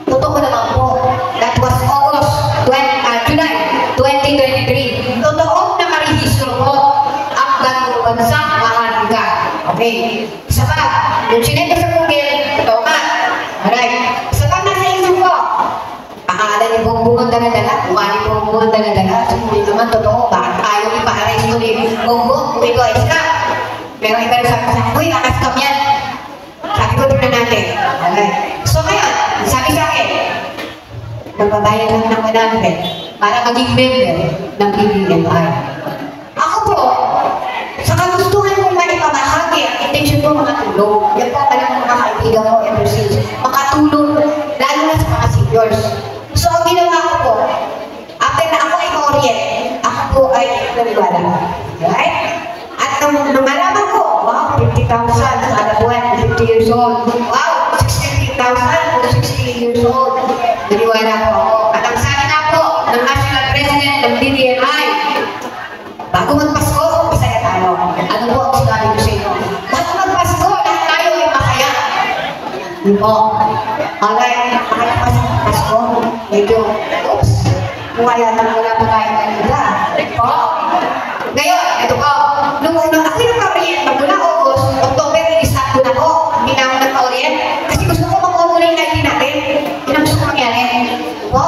Totoo naman po. That was July 2023. Totoo na marihistro po ang gano'ng bansang mahalaga. Okay. Isa pa, nung sinek ko sa Google, totoo nga. Alright. Isa pa nasa isip ko, akala niyo po bungang dala-dala, kumali po bungang dala-dala. So, hindi naman totoo, bakit tayo ipa-arrest ko ni Bongbong kung ito ay scam? Pero iba rin sabi ko sa akin, uy, nakascam yan. Sabi ko, tignan natin. Alright. So ngayon, sabi sa akin, nagbabayad lang ng 100 para maging member ng BBMI. Ako po, sa kagustuhan kong maipamahagi, ang intention ko makatulong. Yan po palang mga kaibigan ko ever since. Makatulong, lalo na sa mga seniors. So ang ginawa ko po, after na ako ay ma-orient, ako po ay naniwala. Right? At nung malaman ko, wow, 50,000 kada buwan, 50 years old. Wow, 60,000 to 60 years old. Naniwala po ako. At ang sabi na po ng National President ng BBMI, bago magpasko, masaya tayo. Ano po ang sinabi ko sa inyo? Bago magpasko, lahat tayo ay masaya. Hindi po. Alright, Pasko, medyo, oops, mukha yata wala pa tayo kanila. Po. Ngayon, ito po, nung ako yung ka-orient, magmula August, October, i-start ko na po, hindi na ako nag-orient, kasi gusto ko mag-orient na hindi natin, yun ang gusto ko mangyari. Po.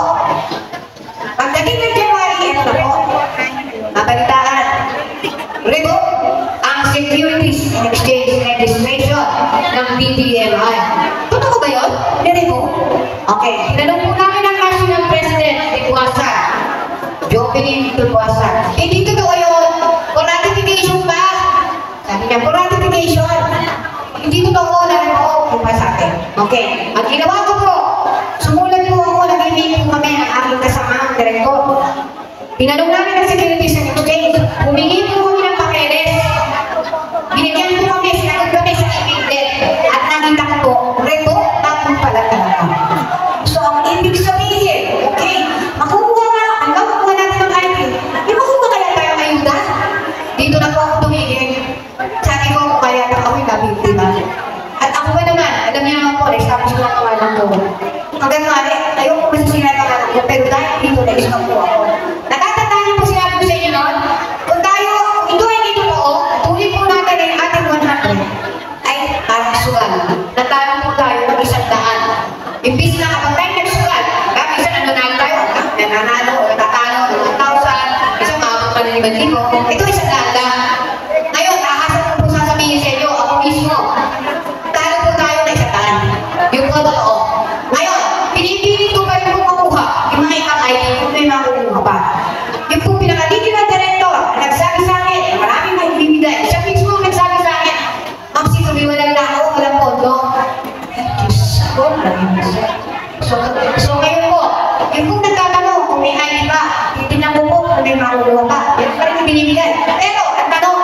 Pagdating ng January, ito na po, mabalitaan, revoke ang Securities and Exchange Registration ng BBMI. Totoo ba yun? Nirevoke? Okay, tinanong po namin ang National President, Tibuasa, Jocelyn Tibuasa. Hindi totoo yun. For ratification ba? Sabi niya, for ratification. Hindi totoo na po sa akin. Okay, ang ginawa ko po, sumulat po ako, nag-email po kami ng aking kasamang direktor. Tinanong namin ang Securities and Exchange, humingi po kami ng papeles. Binigyan po kami, sinagot kami sa email din. At nakita ko po, revoke tapos pala talaga. So, ang ibig sabihin, okay, makukuha nga, hanggang makuha natin ang ID. Di makukuha kaya tayo ng ayuda? Dito na po ako tumigil. Sabi ko, kaya na kami nabiktima. At ako ba naman, alam niyo naman po, na-establish ko ang pangalan ko. Hanggang nga rin, ayaw ko masasira ang pangalan ko, pero dahil dito na-establish po ako. Natatandaan niyo po sinabi ko sa inyo noon, kung tayo, ito ay dito po, tuloy po natin ang ating 100, ay parang sugal. Natalo po tayo ng 100. Imbis na kapag tayo nagsugal, kami sa nanalo tayo, nananalo o natatalo ng 1,000, isang maabot pa ng 5,000, ito isang lang. Ngayon, ahasa ko po sasabihin sa inyo, ako mismo, talo po tayo na isa tan. Yung po totoo. Ngayon, pinipilit ko kayo po makuha yung mga ibang ID kung may makukuha pa. Yung po pinakalitin ng director, nagsabi sa akin, maraming may ibibigay. Siya mismo nagsabi sa akin, Ma'am, si walang ako, walang pondo. So ngayon po, yung po nagtatanong kung may ID ba, titignan ko po kung may makukuha pa. Yan pa rin binibigay. Pero, ang tanong,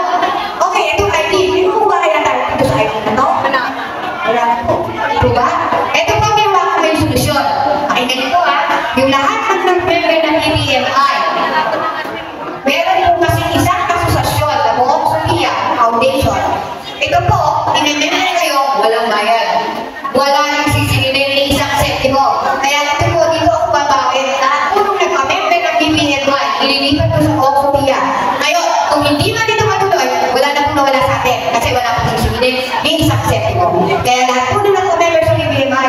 okay, itong ID, hindi po ba kaya tayo dito sa ID na to? Wala po. Ito ba? Ito po may wala kayong solusyon. Pakinggan po ha, yung lahat ng member ng PBMI, meron po kasi isang asosasyon na buong Sophia Foundation. Ito po, pinag-member kayo, walang bayad. Wala nang sisingilin ni isang sentimo. Kaya ito po, dito ako babawin na kung nagpa-member ng PBMI, ililipat ko sa buong Sophia. Ngayon, kung hindi man dito matuloy, wala na po nawala sa atin kasi wala po sisingilin ni isang sentimo. Kaya lahat po na nagpa-member sa PBMI,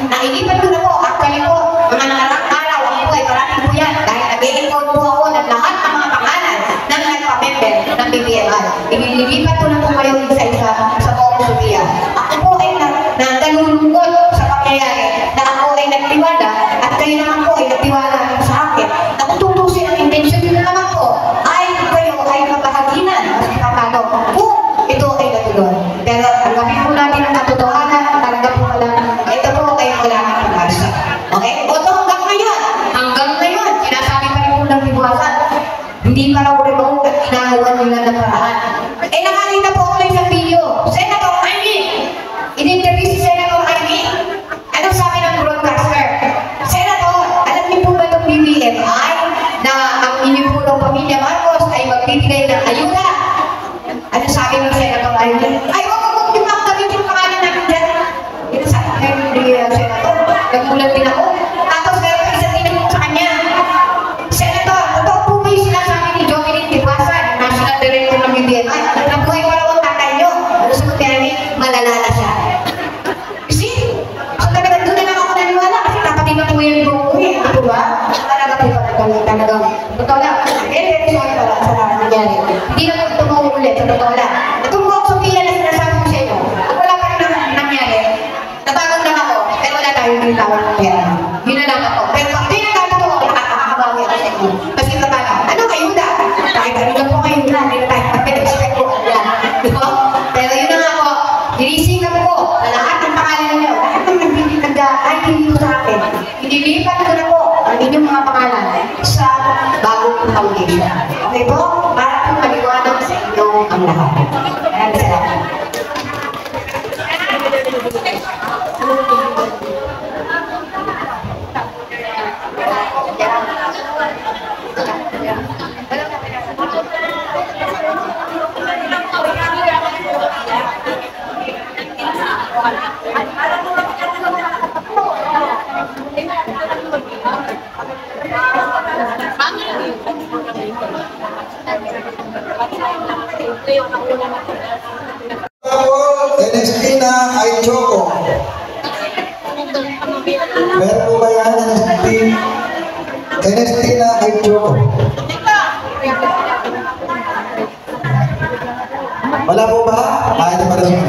nailipat ko na po, actually po, mga nakarang araw, ako po ay marami po yan dahil nag-i-encode po ako ng lahat ng mga pangalan ng nagpa-member ng PBMI. Ililipat ko na po kayo isa-isa sa buong Sophia. Ako po ay nalulungkot sa pangyayari na ako ay nagtiwala at kayo naman po ay nagtiwala sa akin. Na kung tutusin ang intensyon nyo naman po, ay kayo ay mabahaginan at papano kung ito ay natuloy. Pero tanggapin po natin ang katotohanan, talaga po wala, ito po ay wala ng pag-asa. Okay? Oto hanggang ngayon, sinasabi pa rin po ng libuhasan, hindi pa raw rin ako at inahawan nila ng paraan. Eh nakakita po ako sa video, Senator Amy! In-interview si Senator Amy. Anong sabi ng broadcaster? Senator, alam niyo po ba itong BBMI na ang inyong pulong pamilya Marcos ay magbibigay ng ayuda? Ano sabi ng Senator Amy? Ay, wag yung makakabit yung pangalan namin dyan. Ito sabi ng Senator, nagmulat din ako. Tapos meron pa isang tinanong sa kanya. Senator, totoo po ba yung sinasabi ni Dominic Tibasan, National Director ng BBMI, na buhay pa raw ang tatay niyo? Ano sabi kaya ni, malalala siya. See? So talagang doon na lang ako naniwala kasi tapatin po yung buong ko eh. Ito ba? Talaga po talagang. Totoo lang. Very sorry pala sa nangyari. Hindi na po ito mauulit sa totoo lang. Itong buong Sophia na sinasabi ko sa inyo, at wala pa rin nangyari. Natawag lang ako, pero wala tayong tinitawag ng pera. Yun na lang ako. Pero pag tinatawag ko, nakakabawi ako sa inyo. Kasi paano? Anong ayuda? Kahit ano lang po ayuda, hindi na tayo mag-expect po. Diba? Pero yun na nga po, dinisingan ko na lahat ng pangalan ninyo, lahat ng nag-ID dito sa akin, inilipat ko na po ang inyong mga pangalan sa bagong foundation. Okay po? Para po maliwanag sa inyo ang lahat. Maraming salamat. Ernestina ay Choco. Meron po ba yan, Ernestina ay Choco? Wala po ba? Ito pa rin.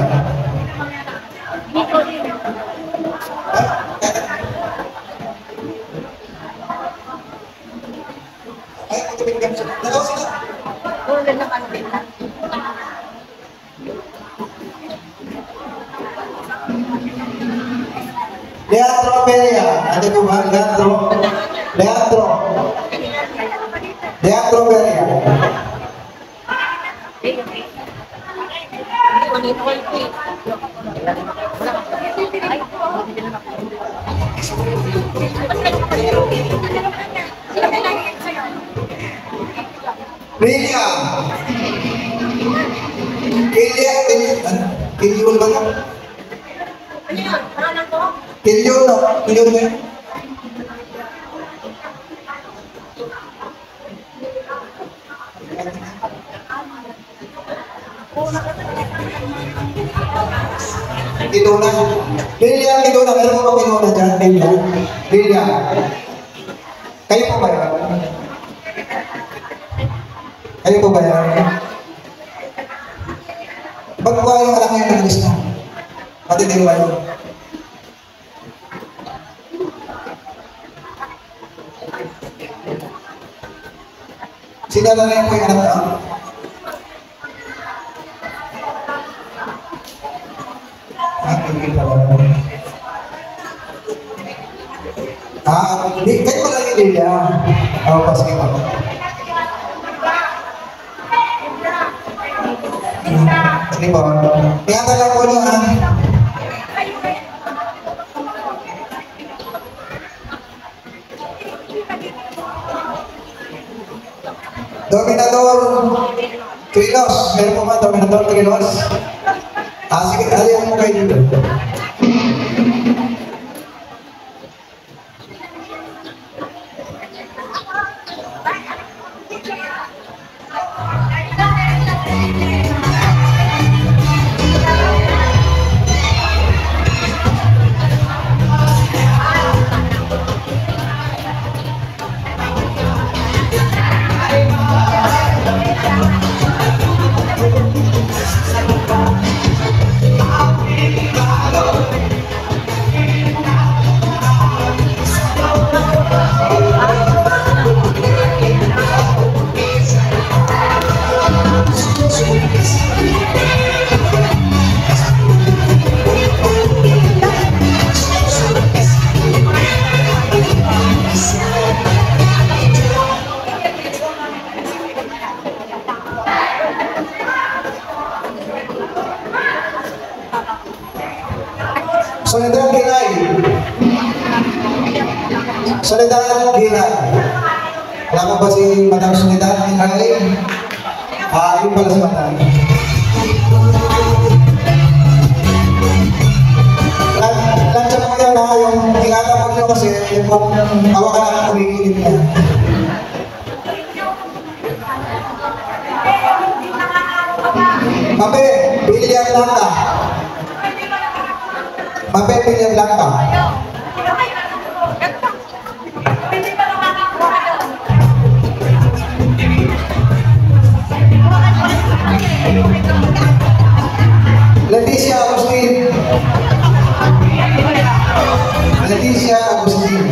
Leandro Perea. Ano po ba? Leandro Perea. William. Kilyol ba? Kilyol ba? Kilyol ba? Kinuna. William, kinuna. Meron mo ba kinuna dyan? William. Kayo po ba yun? Kayo po ba yun? Ba't po yung anak ngayon nag-alis na? Matitiro kayo. Sinala na yun po yung anak na? Hindi, kayo pala yung Lilia. Oo, pasok po. Sige po. Tingnan lang po nyo, Dominador Trilos. Meron po ba Dominador Trilos? Sige, aliyan mo kayo dito. Soledad Ginay. Soledad Ginay. Alam mo ba si Madam Soledad Ginay? Yun pala si Madam. Lansya mo yan na yung tinatapag nyo kasi yung hawakan na kumikilit niya. Mabe, Billiard Lata. Mabe, Billiard Lata. Leticia Agustin. Leticia Agustin.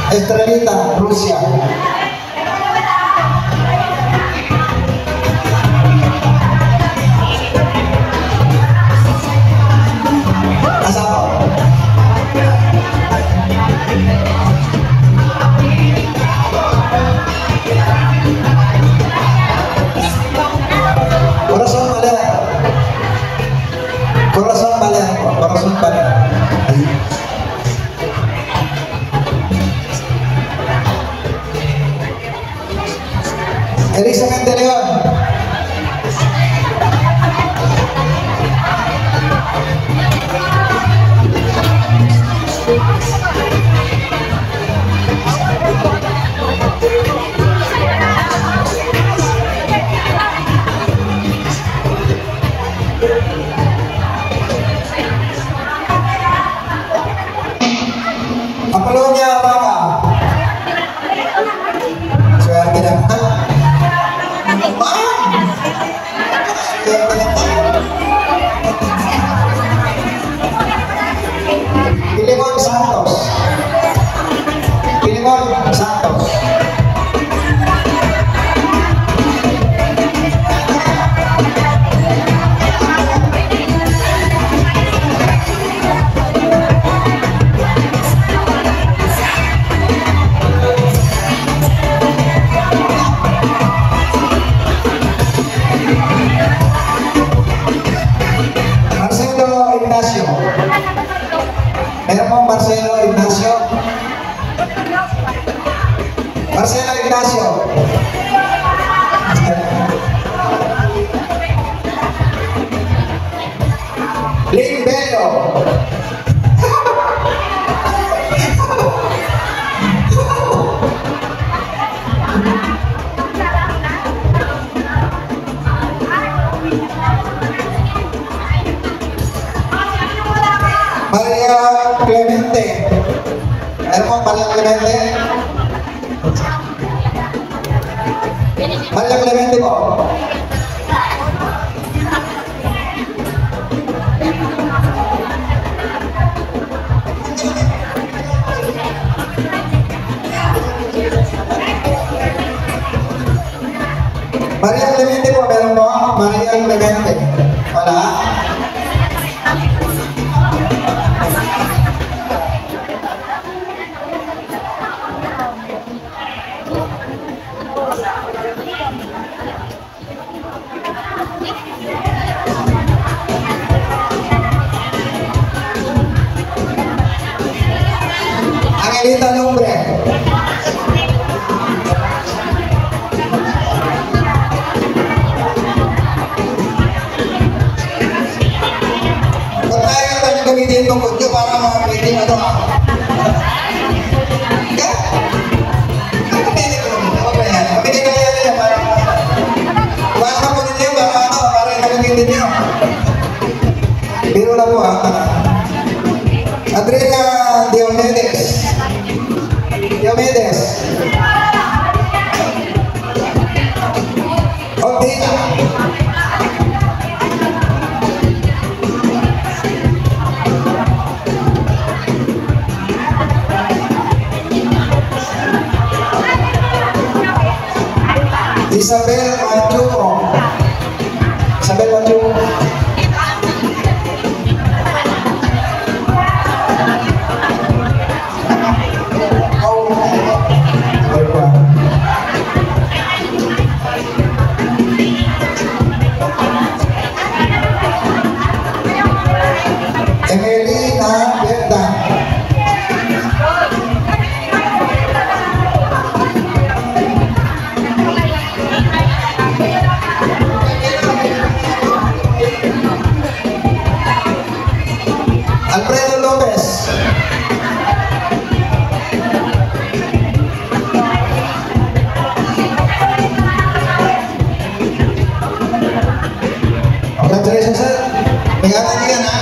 Estrelita, Rusia. Asapo. Corazon Balear. Corazon Balear. Corazon Balear. Elizabeth de Leon. Apolonia Raga. Swerte naman. Pilimon Santos. Pilimon Santos. Maria Clemente. Meron po, Maria Clemente. Maria Clemente po. Maria Clemente po, meron po. Maria Clemente. Wala. Angelita Lumbre. Gamitin itong kudyo para mga pwedeng ano ha. Gamitin ko naman. Ako ba yan? Gamitin ko yan yan para iwanan ka po ninyo para ano, para gamitin nyo. Biro lang po ha. Adriana Diomedes. Diomedes. Odina. Isabel Machuco. Isabel Machuco. Emelina Berta. Alfredo Lopez. Congratulations, sir. Pegatan niyo yan, ha?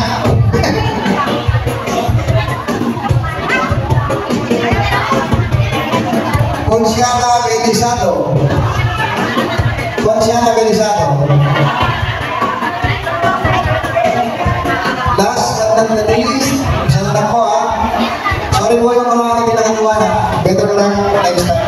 Consiana Belisado. Consiana Belisado. Last but not the least, isa na lang po ha. Sorry po yung mga hindi nakagawa na. Better lang next time.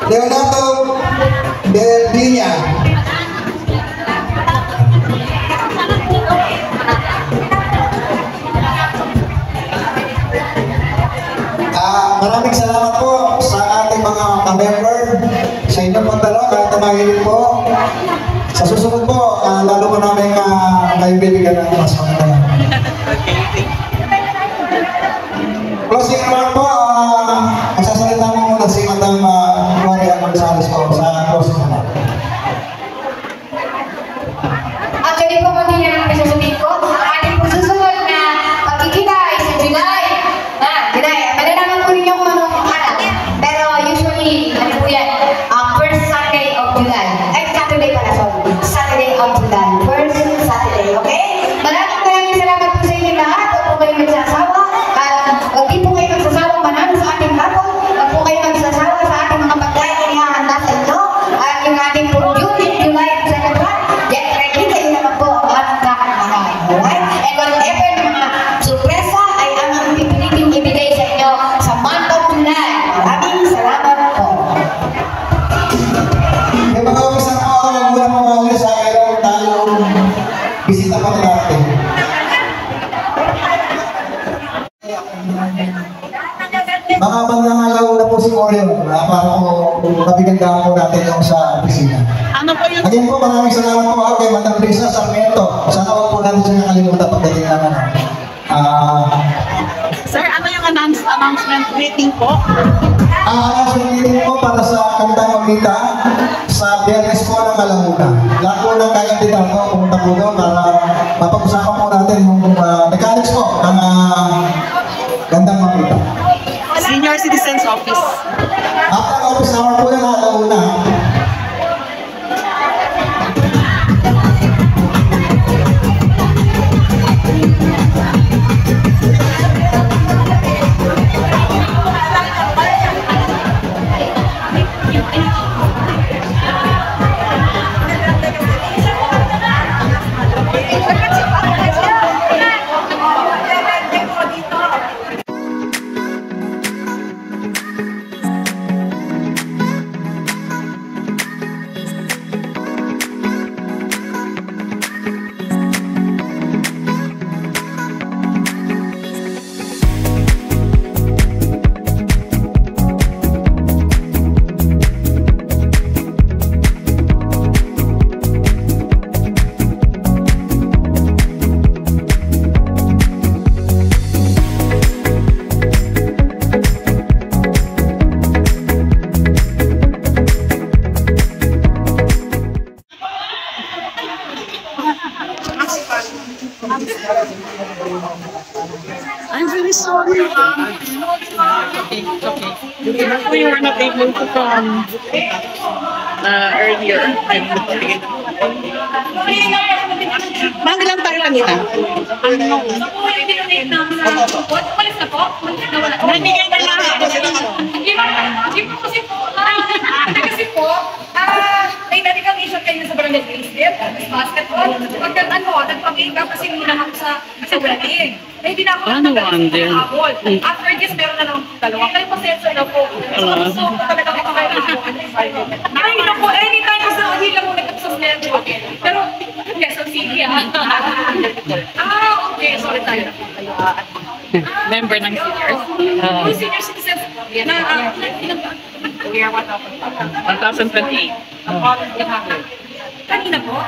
Leonardo Beldinia. Maraming salamat po sa ating mga member sa inyong pagdalo kahit na mahilig po. Sa susunod po, lalo ko namin kaibigan ng mas maganda. Closing remark po, magsasalita mo muna si Madam Gloria Gonzales po sa closing remark. Actually po, kung hindi naman sasabihin ko, ang ating po susunod na pagkikita ay sa July. July, malalaman po ninyo kung anong araw. Pero usually, ano po yan, first Sunday of July. Ay, Saturday pala, sorry. Saturday of July. First Saturday, okay? Maraming salamat po sa inyo lahat. Huwag po kayo magsasawa. Huwag din po kayo magsasawa manalo sa ating kapon. Huwag po kayo magsasawa sa ating mga pagkain na ihahanda sa inyo. At yung ating po June, July, second one. Get ready, kayo naman po ang ating kakanahan. Alright? And whatever na mga surpresa ay aming pipiliting ibigay sa inyo sa month of July. Maraming salamat po. May mga isang araw mula mga sa mayroon tayong bisita pa natin. Mga bandang alaw na po si Orion para po mabiganda po natin yung sa opisina. Ano po yun? Again po, maraming salamat po kay Madam Risa Sarmiento. Sana huwag po natin siya nakalimutan pagdating naman. Sir, ano yung announcement meeting po? Announcement meeting po para sa Kantang Mamita sa Biyernes po ng Kalanguna. Lahat po ng kaganditan po, pumunta po doon para mapag-usapan po natin yung mechanics po ng Kantang Mamita. I'm very sorry, ma'am. Okay. We were not able to come earlier. Ma'am, ilan tayo kanina? Malis na po? Nanigay na lang. Kasi po, may medical issue kayo sa barangay Greenfield, basketball. Pagka nagpag-iika kasi muna ako sa wedding. Hindi na ako nagpag-iikabol. After this, meron na lang dalawa. Kayo pasensya na po. So, talagang ito kayo na po. Ay, naku, anytime sa hindi lang mo nagtapos network. Pero, Quezon City, okay. Sorry tayo. Member ng seniors. Senior citizens na We are 1,028. Kanina po?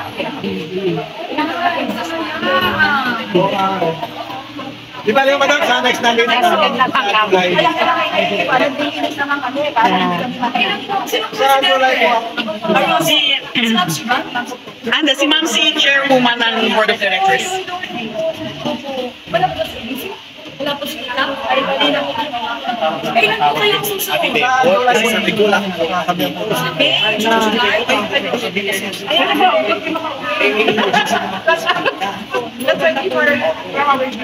Di ba yung madam, sa next namin na Si Ma'am C, chairwoman ng Board of Directors. Wala po sila. Ay, bali na po. Kailan po kayong susunod? Sa Bigula.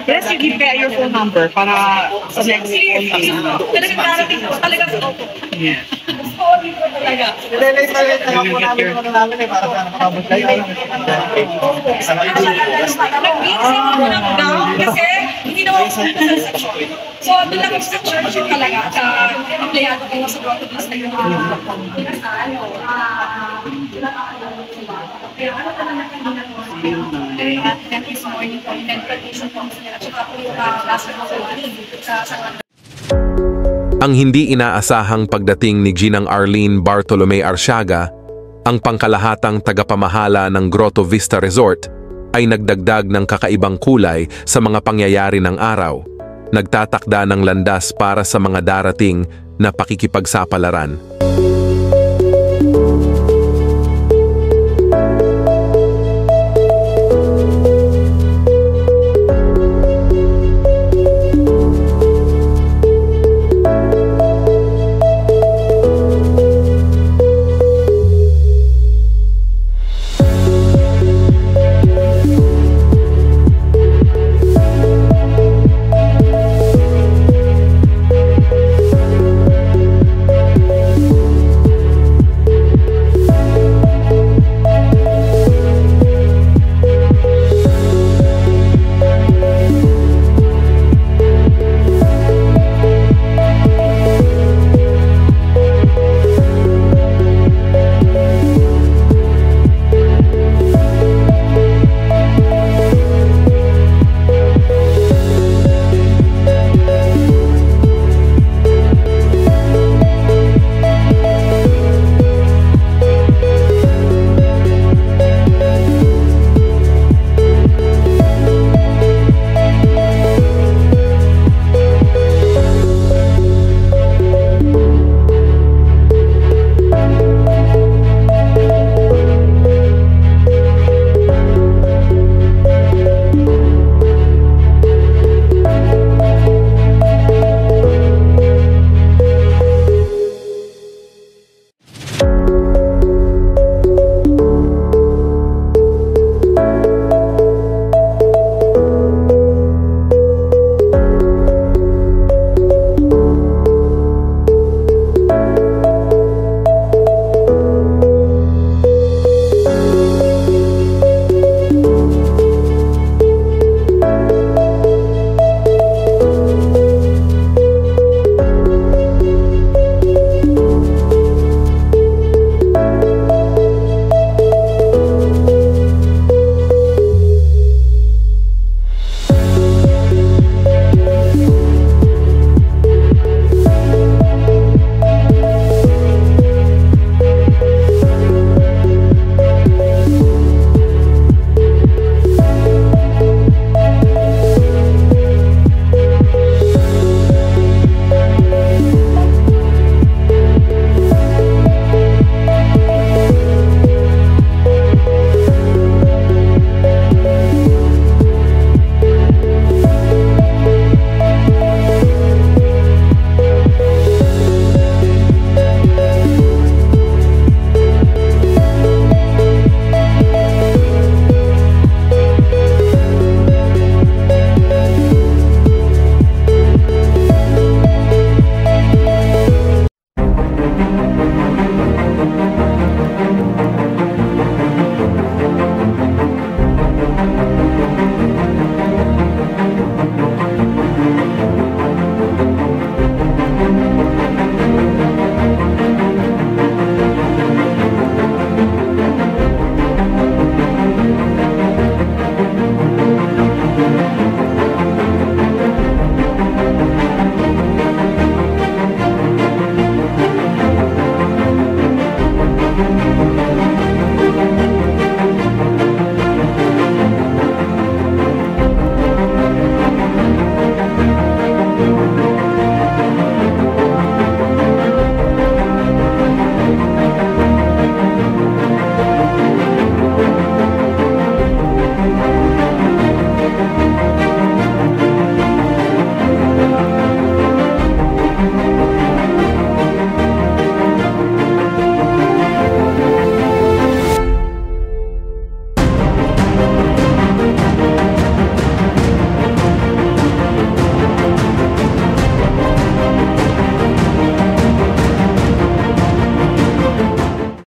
Yes, you give your phone number para sa next phone. Talagang darating po. Talagang sa auto. Yeah. Sorry po talaga. Late na po namin para sa makabot kayo. Nag-busy ako ng gown kasi hindi naman ako punta sa section. So, doon lang sa church yun talaga. Sa empleyado kayo sa protocols na yun. Kaya ano talaga kanina po? This morning po, yung meditation po at saka po yung basketball sa Ang hindi inaasahang pagdating ni Ginang Arlene Bartolome Arsiaga, ang pangkalahatang tagapamahala ng Grotto Vista Resort, ay nagdagdag ng kakaibang kulay sa mga pangyayari ng araw, nagtatakda ng landas para sa mga darating na pakikipagsapalaran.